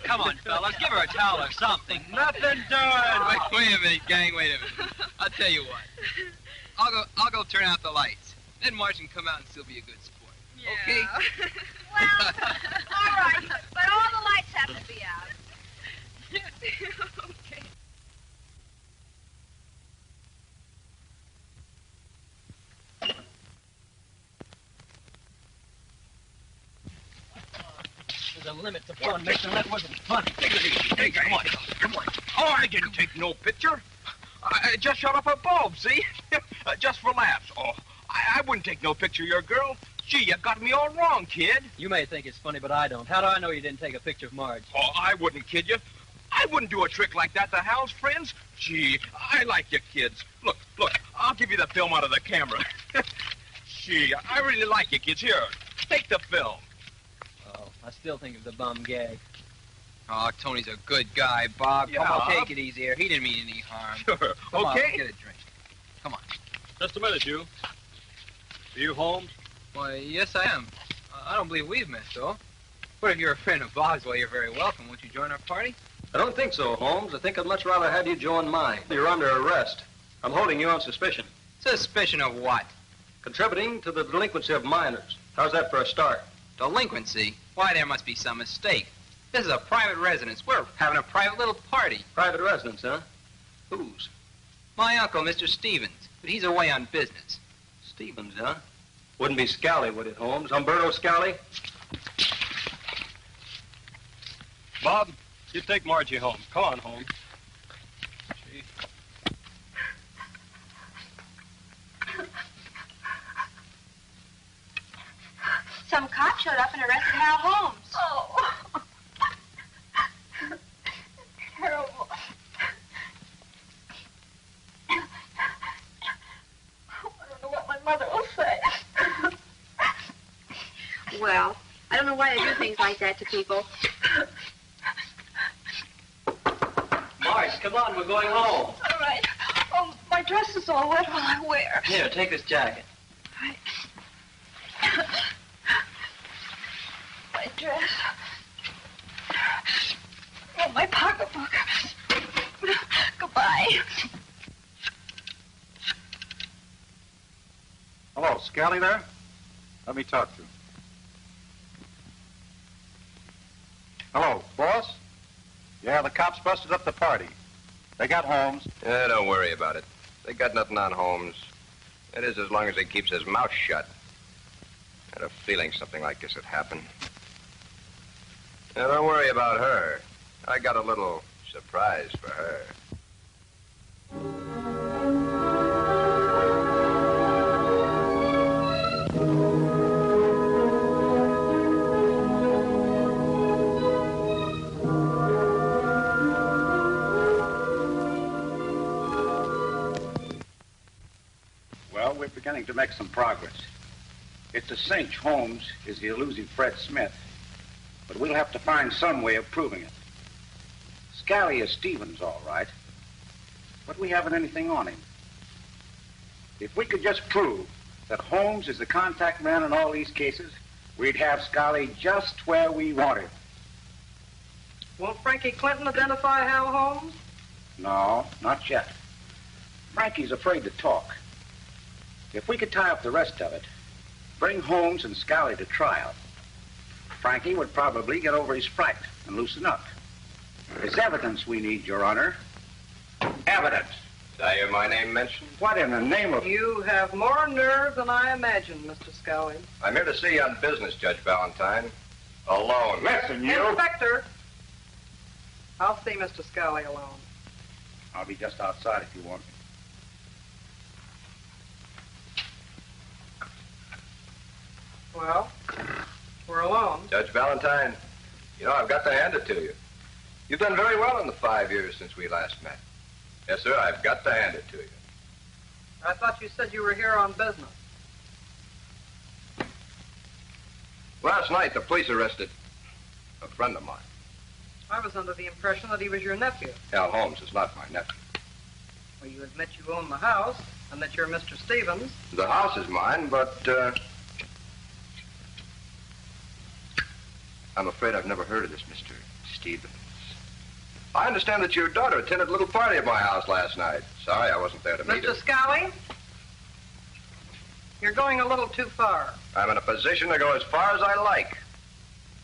come on, fellas. Give her a towel or something.
Nothing doing. Wait a minute, gang. Wait a minute. I'll tell you what. I'll go turn out the lights. Then Marge can come out and still be a good sport.
Yeah.
Okay?
Well, all right, but all the lights have to be out. Okay.
There's a limit to fun, mister. That wasn't fun.
Hey, come on. Come on. Oh, I didn't take no picture. I just shut off a bulb, see? Just for laughs. Oh, I wouldn't take no picture of your girl. Gee, you got me all wrong, kid.
You may think it's funny, but I don't. How do I know you didn't take a picture of Marge?
Oh, I wouldn't kid you. I wouldn't do a trick like that to Hal's friends. Gee, I like you kids. Look, I'll give you the film out of the camera. Gee, I really like you kids. Here, take the film.
Oh, I still think it was a bum gag.
Oh, Tony's a good guy, Bob. Come on,
Yeah.
take it easy here. He didn't mean any harm.
Sure.
Come on,
Okay.
let's get a drink. Come on.
Just a minute, you. Are you Holmes?
Why, yes, I am. I don't believe we've met, though. But if you're a friend of Bob's, well, you're very welcome. Won't you join our party?
I don't think so, Holmes. I think I'd much rather have you join mine. You're under arrest. I'm holding you on suspicion.
Suspicion of what?
Contributing to the delinquency of minors. How's that for a start?
Delinquency? Why, there must be some mistake. This is a private residence. We're having a private little party.
Private residence, huh? Whose?
My uncle, Mr. Stevens, but he's away on business.
Stevens, huh? Wouldn't be Scally, would it, Holmes? Humberto Scally?
Bob, you take Margie home. Come on, Holmes.
Some cop showed up and arrested Hal Holmes. Oh. Terrible. I don't know what my mother will say.
Well, I don't know why they do things like that to people.
Marge, come on, we're going home.
All right. Oh, my dress is all wet while I wear.
Here, take this jacket.
Right. My dress. Oh, my pocketbook. Goodbye.
Hello, Scally there? Let me talk to you. Hello, boss? Yeah, the cops busted up the party. They got Holmes.
Yeah, don't worry about it. They got nothing on Holmes. That is, as long as he keeps his mouth shut. I had a feeling something like this would happen. Now, don't worry about her. I got a little surprise for her.
Well, we're beginning to make some progress. It's a cinch Holmes is the elusive Fred Smith, but we'll have to find some way of proving it. Scally is Stevens, all right, but we haven't anything on him. If we could just prove that Holmes is the contact man in all these cases, we'd have Scally just where we want him.
Won't Frankie Clinton identify Hal Holmes?
No, not yet. Frankie's afraid to talk. If we could tie up the rest of it, bring Holmes and Scally to trial, Frankie would probably get over his fright and loosen up. It's evidence we need, Your Honor. Evidence.
Did I hear my name mentioned?
What in the name of...
You have more nerve than I imagined, Mr. Scully.
I'm here to see you on business, Judge Valentine. Alone.
Listen, you...
Inspector, I'll see Mr. Scully alone.
I'll be just outside if you want me.
Well, we're alone.
Judge Valentine, you know, I've got to hand it to you. You've done very well in the 5 years since we last met. Yes, sir, I've got to hand it to you.
I thought you said you were here on business.
Last night, the police arrested a friend of mine.
I was under the impression that he was your nephew.
Hal Holmes is not my nephew.
Well, you admit you own the house and that you're Mr. Stevens.
The house is mine, but, I'm afraid I've never heard of this Mr. Stevens. I understand that your daughter attended a little party at my house last night. Sorry I wasn't there to meet her.
Mr. Scally, you're going a little too far.
I'm in a position to go as far as I like.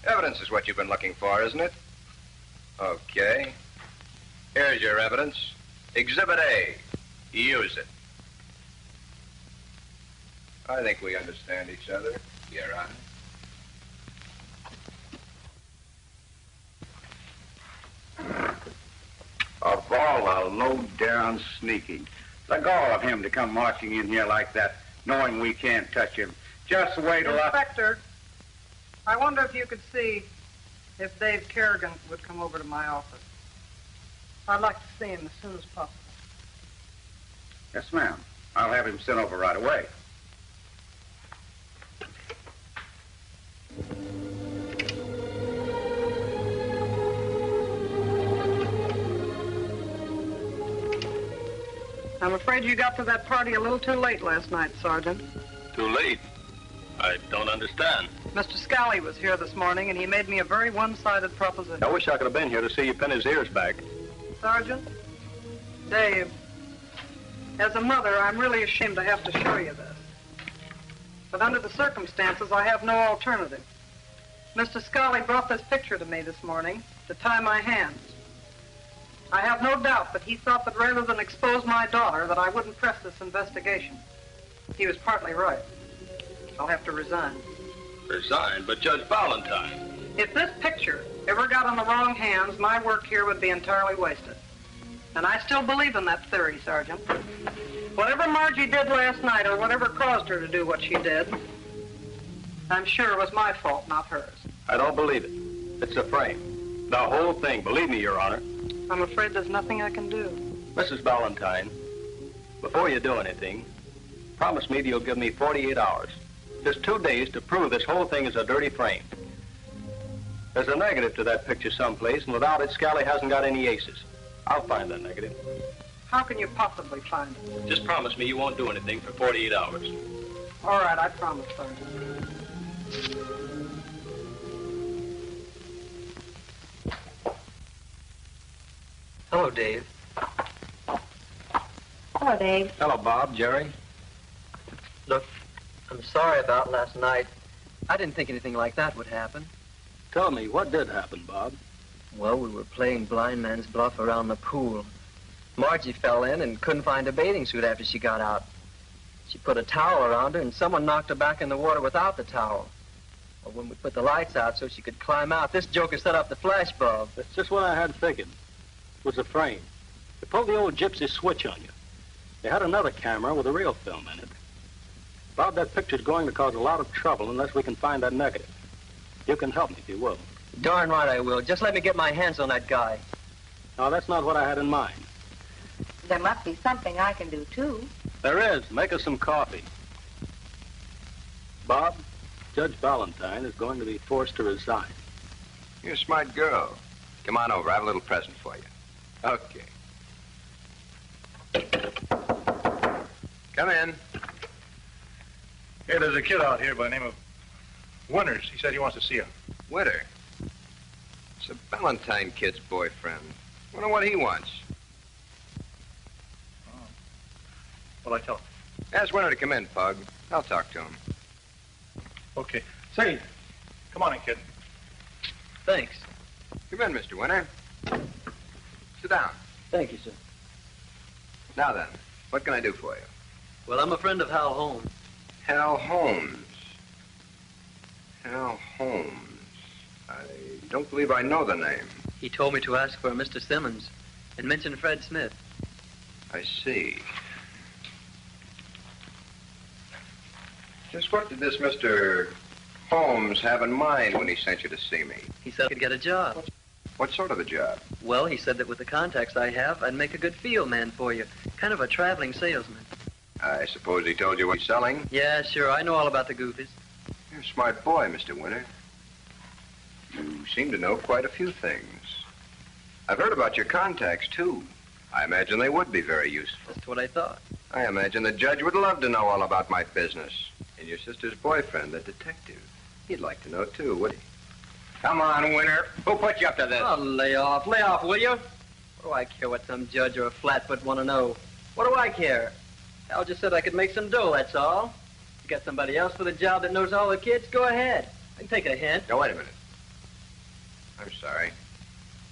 Evidence is what you've been looking for, isn't it? Okay. Here's your evidence. Exhibit A. Use it. I think we understand each other, Your Honor.
Of all the low-down sneaking. The gall of him to come marching in here like that, knowing we can't touch him. Just wait till
Inspector, I wonder if you could see if Dave Kerrigan would come over to my office. I'd like to see him as soon as possible.
Yes, ma'am. I'll have him sent over right away.
I'm afraid you got to that party a little too late last night, Sergeant.
Too late? I don't understand.
Mr. Scally was here this morning, and he made me a very one-sided proposition.
I wish I could have been here to see you pin his ears back.
Sergeant, Dave, as a mother, I'm really ashamed to have to show you this. But under the circumstances, I have no alternative. Mr. Scally brought this picture to me this morning to tie my hands. I have no doubt that he thought that rather than expose my daughter, that I wouldn't press this investigation. He was partly right. I'll have to resign.
Resign? But Judge Ballantyne.
If this picture ever got in the wrong hands, my work here would be entirely wasted. And I still believe in that theory, Sergeant. Whatever Margie did last night, or whatever caused her to do what she did, I'm sure it was my fault, not hers.
I don't believe it. It's a frame. The whole thing. Believe me, Your Honor.
I'm afraid there's nothing I can do.
Mrs. Ballantyne, before you do anything, promise me that you'll give me 48 hours. Just 2 days to prove this whole thing is a dirty frame. There's a negative to that picture someplace, and without it, Scally hasn't got any aces. I'll find that negative.
How can you possibly find it?
Just promise me you won't do anything for 48 hours.
All right, I promise, Sergeant.
Hello, Dave.
Hello, Dave.
Hello, Bob. Jerry.
Look, I'm sorry about last night. I didn't think anything like that would happen.
Tell me, what did happen, Bob?
Well, we were playing blind man's bluff around the pool. Margie fell in and couldn't find a bathing suit after she got out. She put a towel around her, and someone knocked her back in the water without the towel. Well, when we put the lights out so she could climb out, this joker set up the flash bulb.
That's just what I had figured. It was a frame. They pulled the old gypsy switch on you. They had another camera with a real film in it. Bob, that picture's going to cause a lot of trouble unless we can find that negative. You can help me if you will.
Darn right I will. Just let me get my hands on that guy.
No, that's not what I had in mind.
There must be something I can do, too.
There is. Make us some coffee. Bob, Judge Ballantyne is going to be forced to resign.
You're a smart girl. Come on over. I have a little present for you. Okay. Come in.
Hey, there's a kid out here by the name of Winters. He said he wants to see you.
Winter. It's a Ballantyne kid's boyfriend. Wonder what he wants.
Oh. What'll I tell him?
Ask Winter to come in, Pug. I'll talk to him.
Okay. Say, come on in, kid.
Thanks.
Come in, Mr. Winter. Sit down.
Thank you, sir.
Now then, what can I do for you?
Well, I'm a friend of Hal Holmes.
Hal Holmes. Hal Holmes. I don't believe I know the name.
He told me to ask for Mr. Simmons and mention Fred Smith.
I see. Just what did this Mr. Holmes have in mind when he sent you to see me?
He said I could get a job.
What sort of a job?
Well, he said that with the contacts I have, I'd make a good field man for you. Kind of a traveling salesman.
I suppose he told you what he's selling?
Yeah, sure. I know all about the goofies.
You're a smart boy, Mr. Winter. You seem to know quite a few things. I've heard about your contacts, too. I imagine they would be very useful.
That's what I thought.
I imagine the judge would love to know all about my business. And your sister's boyfriend, the detective. He'd like to know, too, would he? Come on, Winter. Who put you up to this?
Oh, lay off, will you? What do I care what some judge or a flatfoot want to know? What do I care? Al just said I could make some dough, that's all. You got somebody else for the job that knows all the kids? Go ahead. I can take a hint.
Now, wait a minute. I'm sorry.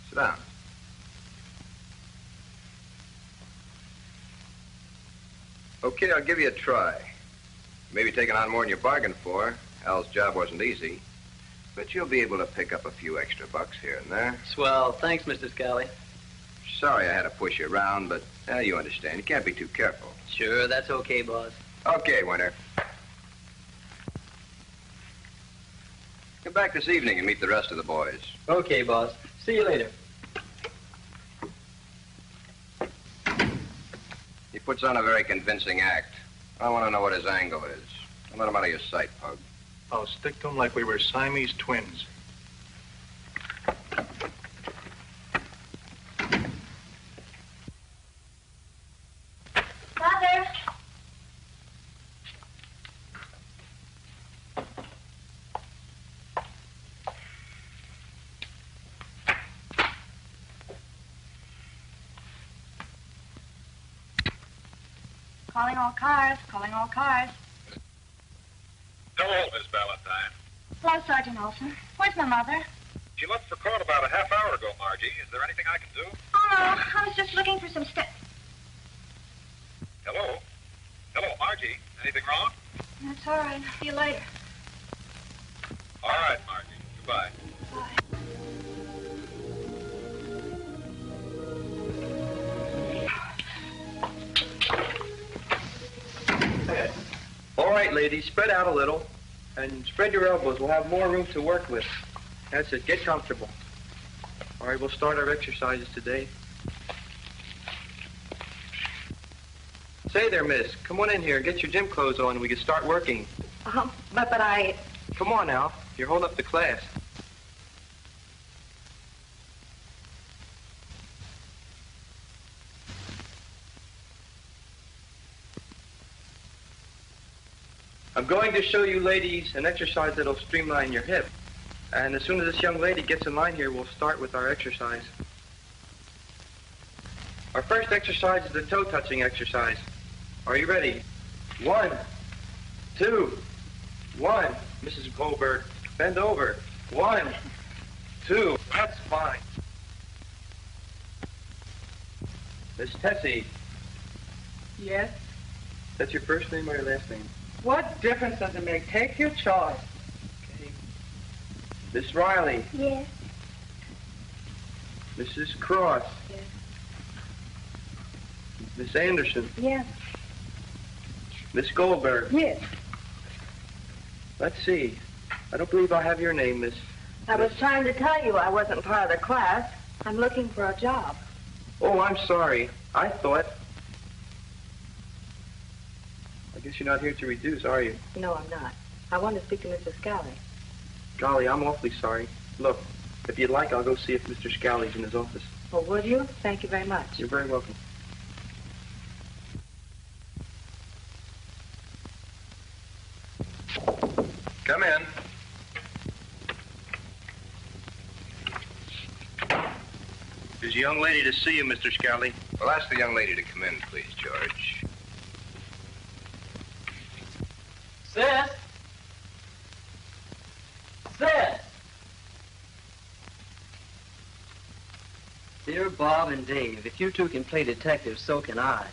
Sit down. Okay, I'll give you a try. Maybe taking on more than you bargained for. Al's job wasn't easy. But you'll be able to pick up a few extra bucks here and there.
Swell. Thanks, Mr. Scally.
Sorry I had to push you around, but you understand. You can't be too careful.
Sure, that's okay, boss.
Okay, Winter. Come back this evening and meet the rest of the boys.
Okay, boss. See you later.
He puts on a very convincing act. I want to know what his angle is. Don't let him out of your sight, Pug.
I'll stick to him like we were Siamese twins.
Mother.
Calling all cars, calling all cars.
Hello, Miss Valentine.
Hello, Sergeant Olson. Where's my mother?
She left for court about a half hour ago, Margie. Is there anything I can do?
Oh, no, I was just looking for some steps.
Hello? Hello, Margie. Anything wrong?
That's all right. See you later.
All right, Margie. Goodbye.
All right, ladies, spread out a little. And spread your elbows. We'll have more room to work with. That's it. Get comfortable. All right, we'll start our exercises today. Say there, miss. Come on in here and get your gym clothes on and we can start working.
But I...
Come on now. You're holding up the class. I'm going to show you ladies an exercise that'll streamline your hip. And as soon as this young lady gets in line here, we'll start with our exercise. Our first exercise is the toe-touching exercise. Are you ready? 1, 2, 1. Mrs. Goldberg, bend over. 1, 2. That's fine. Miss Tessie,
Yes?
that's your first name or your last name?
What difference does it make? Take your choice.
Miss Riley,
Yes.
Mrs. Cross,
Yes.
Miss Anderson,
Yes.
Miss Goldberg.
Yes.
Let's see. I don't believe I have your name, Miss.
I was trying to tell you I wasn't part of the class. I'm looking for a job.
Oh, I'm sorry. I thought. I guess you're not here to reduce, are you?
No, I'm not. I want to speak to Mr. Scally.
Golly, I'm awfully sorry. Look, if you'd like, I'll go see if Mr. Scally's in his office.
Well, would you? Thank you very much.
You're very welcome.
Come in.
There's a young lady to see you, Mr. Scally.
Well, ask the young lady to come in, please, George.
Sis! Sis! Dear Bob and Dave, if you two can play detective, so can I.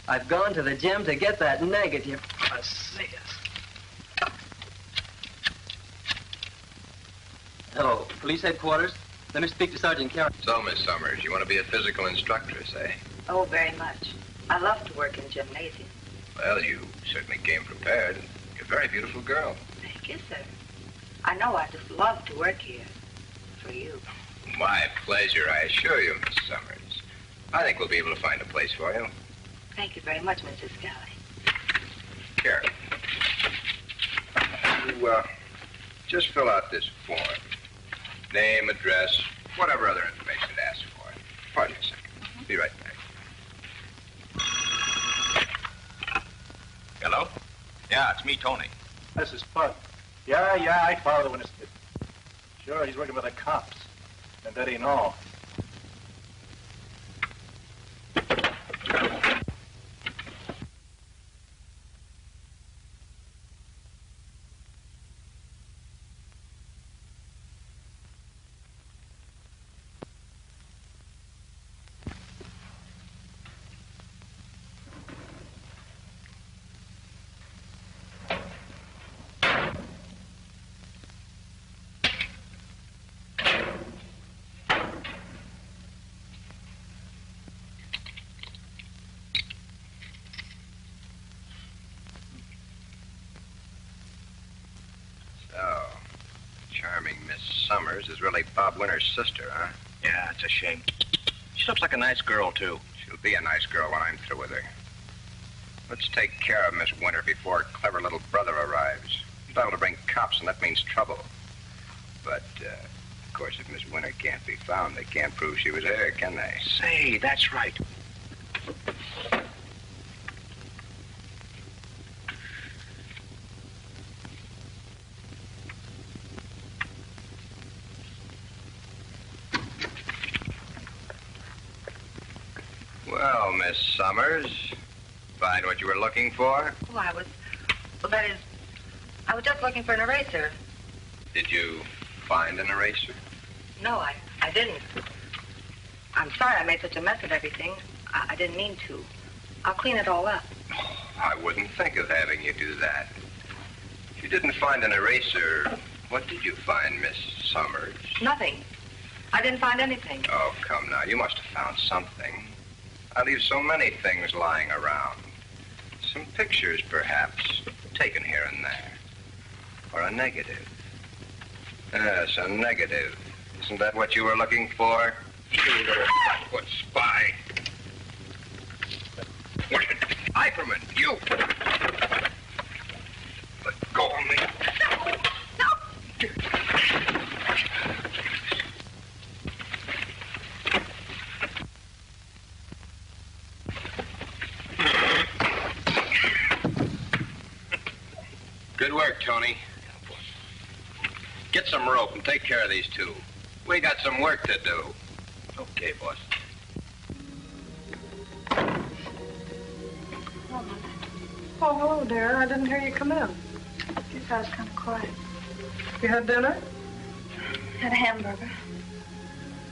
I've gone to the gym to get that negative. Sis. Hello, police headquarters. Let me speak to Sergeant Carey.
So, Miss Summers, you want to be a physical instructress, eh?
Oh, very much. I love to work in gymnasium.
Well, you certainly came prepared. You're a very beautiful girl.
Thank you, sir. I know I just love to work here. For you.
My pleasure, I assure you, Miss Summers. I think we'll be able to find a place for you.
Thank you very much, Mrs. Scally.
Here. You, just fill out this form. Name, address, whatever other information it asks for. Pardon me a second. Be right back.
Hello? Yeah, it's me, Tony.
This is Pug. Yeah, I follow when it's... Sure, he's working for the cops. And that ain't all.
Charming Miss Summers is really Bob Winter's sister, huh?
Yeah, it's a shame. She looks like a nice girl, too.
She'll be a nice girl when I'm through with her. Let's take care of Miss Winter before her clever little brother arrives. He's liable to bring cops, and that means trouble. But, of course, if Miss Winter can't be found, they can't prove she was there, can they?
Say, that's right.
Well, Miss Summers, find what you were looking for?
Oh, I was just looking for an eraser.
Did you find an eraser?
No, I didn't. I'm sorry I made such a mess of everything. I didn't mean to. I'll clean it all up.
Oh, I wouldn't think of having you do that. If you didn't find an eraser, what did you find, Miss Summers?
Nothing. I didn't find anything.
Oh, come now. You must have found something. I leave so many things lying around. Some pictures, perhaps, taken here and there. Or a negative. Yes, a negative. Isn't that what you were looking for? You little flatfoot spy. Eiferman, you! Let go of me. Good work, Tony. Get some rope and take care of these two. We got some work to do. Okay, boss.
Oh, hello, dear. I didn't hear you come in.
Guess I was kind of quiet.
You had dinner?
Had a hamburger.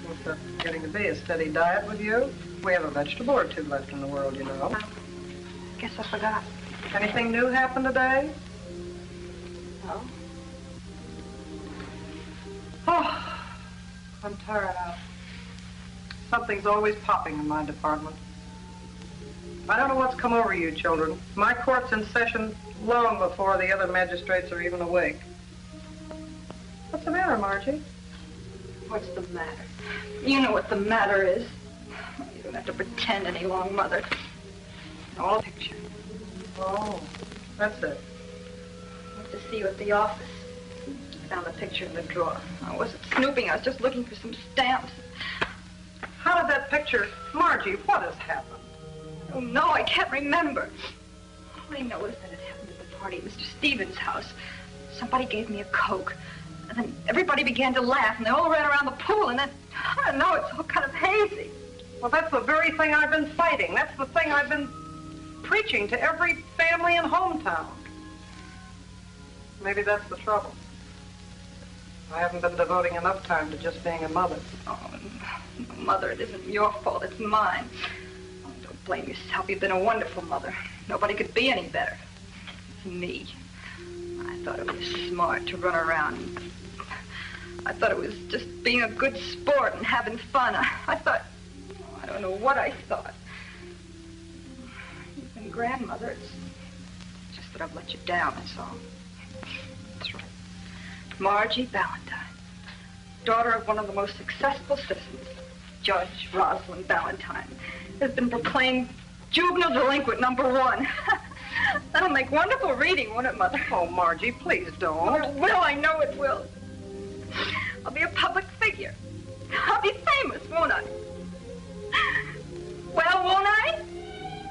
What's that getting to be, a steady diet with you? We have a vegetable or two left in the world, you know.
Guess I forgot.
Anything new happened today?
No.
Oh, I'm tired out. Something's always popping in my department. I don't know what's come over you children. My court's in session long before the other magistrates are even awake. What's the matter, Margie?
What's the matter? You know what the matter is. You don't have to pretend any long, Mother. All a picture.
Oh, that's it.
I went to see you at the office. Found the picture in the drawer. I wasn't snooping. I was just looking for some stamps.
How did that picture... Margie, what has happened?
Oh, no, I can't remember. All I know is that it happened at the party at Mr. Stevens' house. Somebody gave me a Coke. And then everybody began to laugh, and they all ran around the pool, and then, I don't know, it's all kind of hazy.
Well, that's the very thing I've been fighting. That's the thing I've been preaching to every family in hometown. Maybe that's the trouble. I haven't been devoting enough time to just being a mother.
Oh, no, Mother, it isn't your fault. It's mine. Oh, don't blame yourself. You've been a wonderful mother. Nobody could be any better. It's me. I thought it was smart to run around. I thought it was just being a good sport and having fun. I thought... I don't know what I thought. You've been grandmother. It's just that I've let you down, that's all. That's right. Margie Ballantyne, daughter of one of the most successful citizens, Judge Rosalind Ballantyne, has been proclaimed juvenile delinquent #1. That'll make wonderful reading, won't it, Mother?
Oh, Margie, please don't.
Oh, it will. I know it will. I'll be a public figure. I'll be famous, won't I? Well, won't I?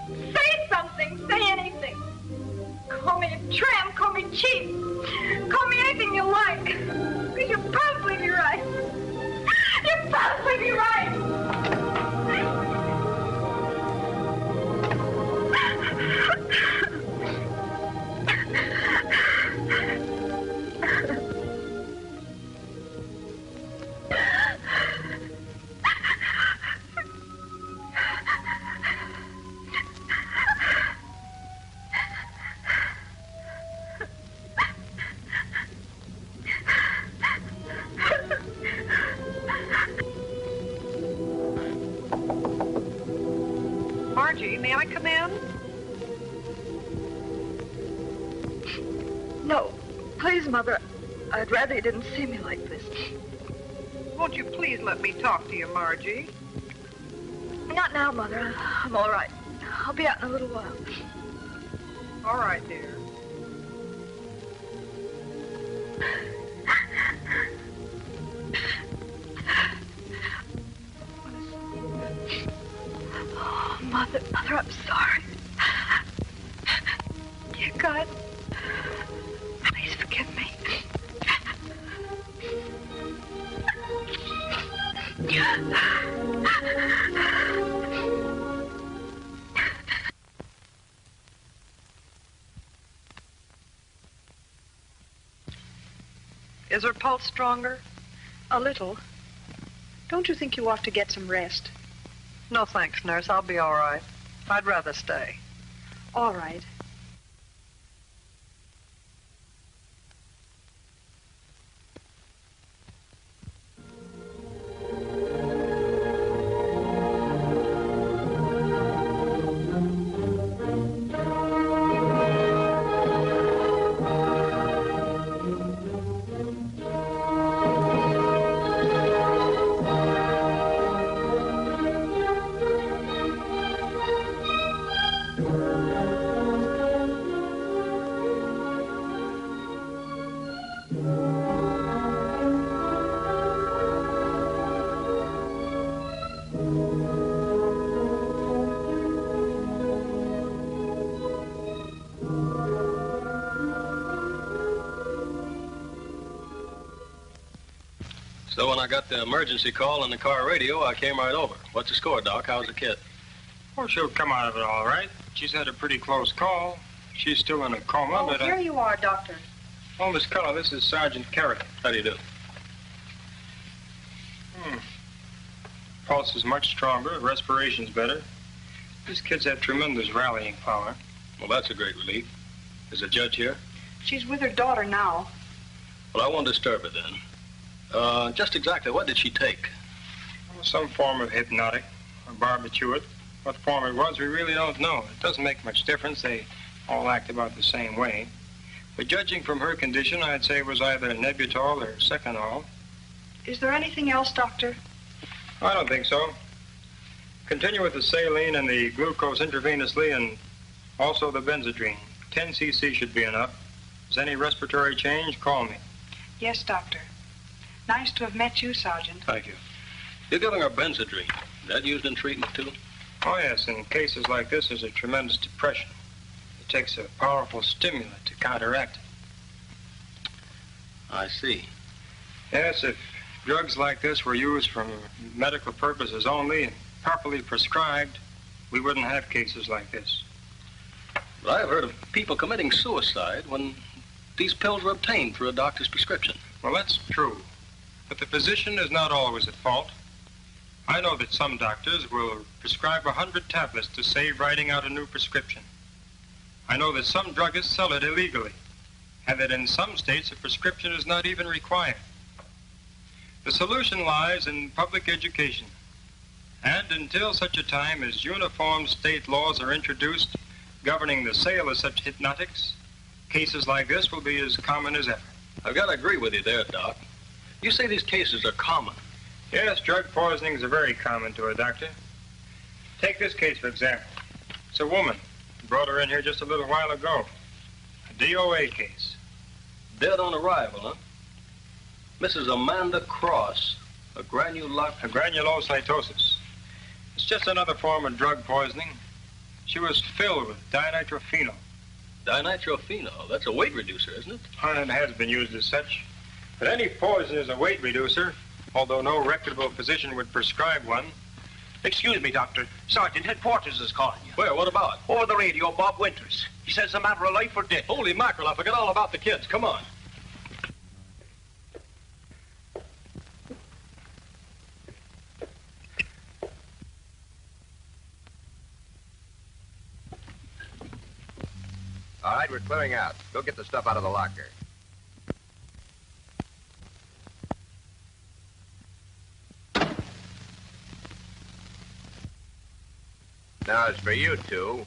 Say something. Say anything. Call me a tramp. Call me cheap. Call me anything you like. Because you're probably in your
Perfectly right.
Margie, may I come in?
No. Please, Mother. I'd rather you didn't see me like this.
Won't you please let me talk to you, Margie?
Not now, Mother. I'm all right. I'll be out in a little while.
All right, dear.
Oh, Mother, I'm sorry. Dear God, please forgive me.
Is her pulse stronger?
A little. Don't you think you ought to get some rest?
No, thanks, nurse. I'll be all right. I'd rather stay.
All right.
So when I got the emergency call on the car radio, I came right over. What's the score, Doc? How's the kid?
Oh, she'll come out of it all right. She's had a pretty close call. She's still in a coma, but...
Here you are, Doctor.
Oh, Miss Keller, this is Sergeant Carrot.
How do you do?
Pulse is much stronger. Respiration's better. These kids have tremendous rallying power.
Well, that's a great relief. Is the judge here?
She's with her daughter now.
Well, I won't disturb her then. Just exactly what did she take?
Well, some form of hypnotic or barbiturate. What form it was, we really don't know. It doesn't make much difference. They all act about the same way. But judging from her condition, I'd say it was either Nebutol or Seconal.
Is there anything else, Doctor?
I don't think so. Continue with the saline and the glucose intravenously and also the benzodrine. 10 cc should be enough. If there's any respiratory change, call me.
Yes, Doctor. Nice to have met you, Sergeant.
Thank you. You're giving her benzodrine. Is that used in treatment, too?
Oh, yes. In cases like this, there's a tremendous depression. It takes a powerful stimulant to counteract it.
I see.
Yes, if drugs like this were used for medical purposes only and properly prescribed, we wouldn't have cases like this.
But I've heard of people committing suicide when these pills were obtained through a doctor's prescription.
Well, that's true. But the physician is not always at fault. I know that some doctors will prescribe 100 tablets to save writing out a new prescription. I know that some druggists sell it illegally, and that in some states a prescription is not even required. The solution lies in public education. And until such a time as uniform state laws are introduced governing the sale of such hypnotics, cases like this will be as common as ever.
I've got to agree with you there, Doc. You say these cases are common.
Yes, drug poisonings are very common to a doctor. Take this case, for example. It's a woman. Brought her in here just a little while ago. A DOA case.
Dead on arrival, huh? Mrs. Amanda Cross, a
granulocytosis. It's just another form of drug poisoning. She was filled with dinitrophenol.
Dinitrophenol? That's a weight reducer, isn't it?
It has been used as such. But any poison is a weight reducer although no reputable physician would prescribe one.
Excuse me, Doctor. Sergeant Headquarters is calling you.
Where? What about?
Over the radio, Bob Winters. He says it's a matter of life or death.
Holy mackerel, I forget all about the kids. Come on.
All right, we're clearing out. Go get the stuff out of the locker. Now, as for you two...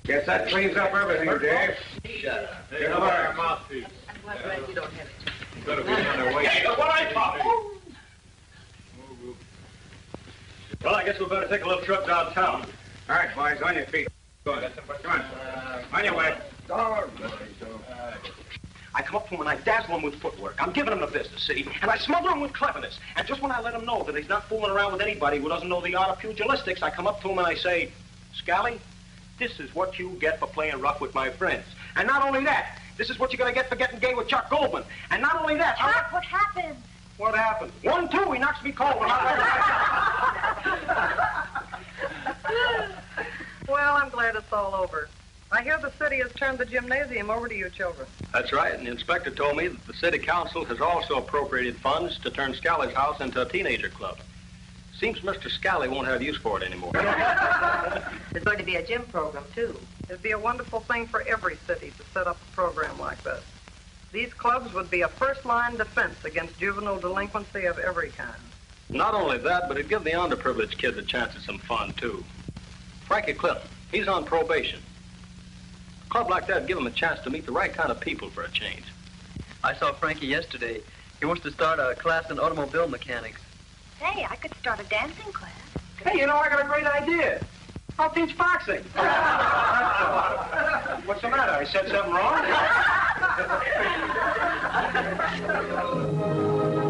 Guess that cleans up everything, Dave.
Shut up.
Get our
mouthpiece.
I'm glad you don't have it.
You better be on their way.
Hey, what I thought.
Well, I guess we better take a little trip downtown.
All right, boys, on your feet. Go on. Come on. On your way.
I come up to him and I dazzle him with footwork. I'm giving him the business, see? And I smother him with cleverness. And just when I let him know that he's not fooling around with anybody who doesn't know the art of pugilistics, I come up to him and I say, Scally, this is what you get for playing rough with my friends. And not only that, this is what you're going to get for getting gay with Chuck Goldman. And not only that...
Chuck, what happened?
What happened? 1, 2, he knocks me cold.
Well, I'm glad it's all over. I hear the city has turned the gymnasium over to you children.
That's right, and the inspector told me that the city council has also appropriated funds to turn Scally's house into a teenager club. Seems Mr. Scally won't have use for it anymore.
There's going to be a gym program, too.
It'd be a wonderful thing for every city to set up a program like this. These clubs would be a first-line defense against juvenile delinquency of every kind.
Not only that, but it'd give the underprivileged kids a chance at some fun, too. Frankie Clinton, he's on probation. A club like that would give him a chance to meet the right kind of people for a change.
I saw Frankie yesterday. He wants to start a class in automobile mechanics.
Say, I could start a dancing class.
Hey, you know, I got a great idea. I'll teach boxing.
What's the matter? I said something wrong?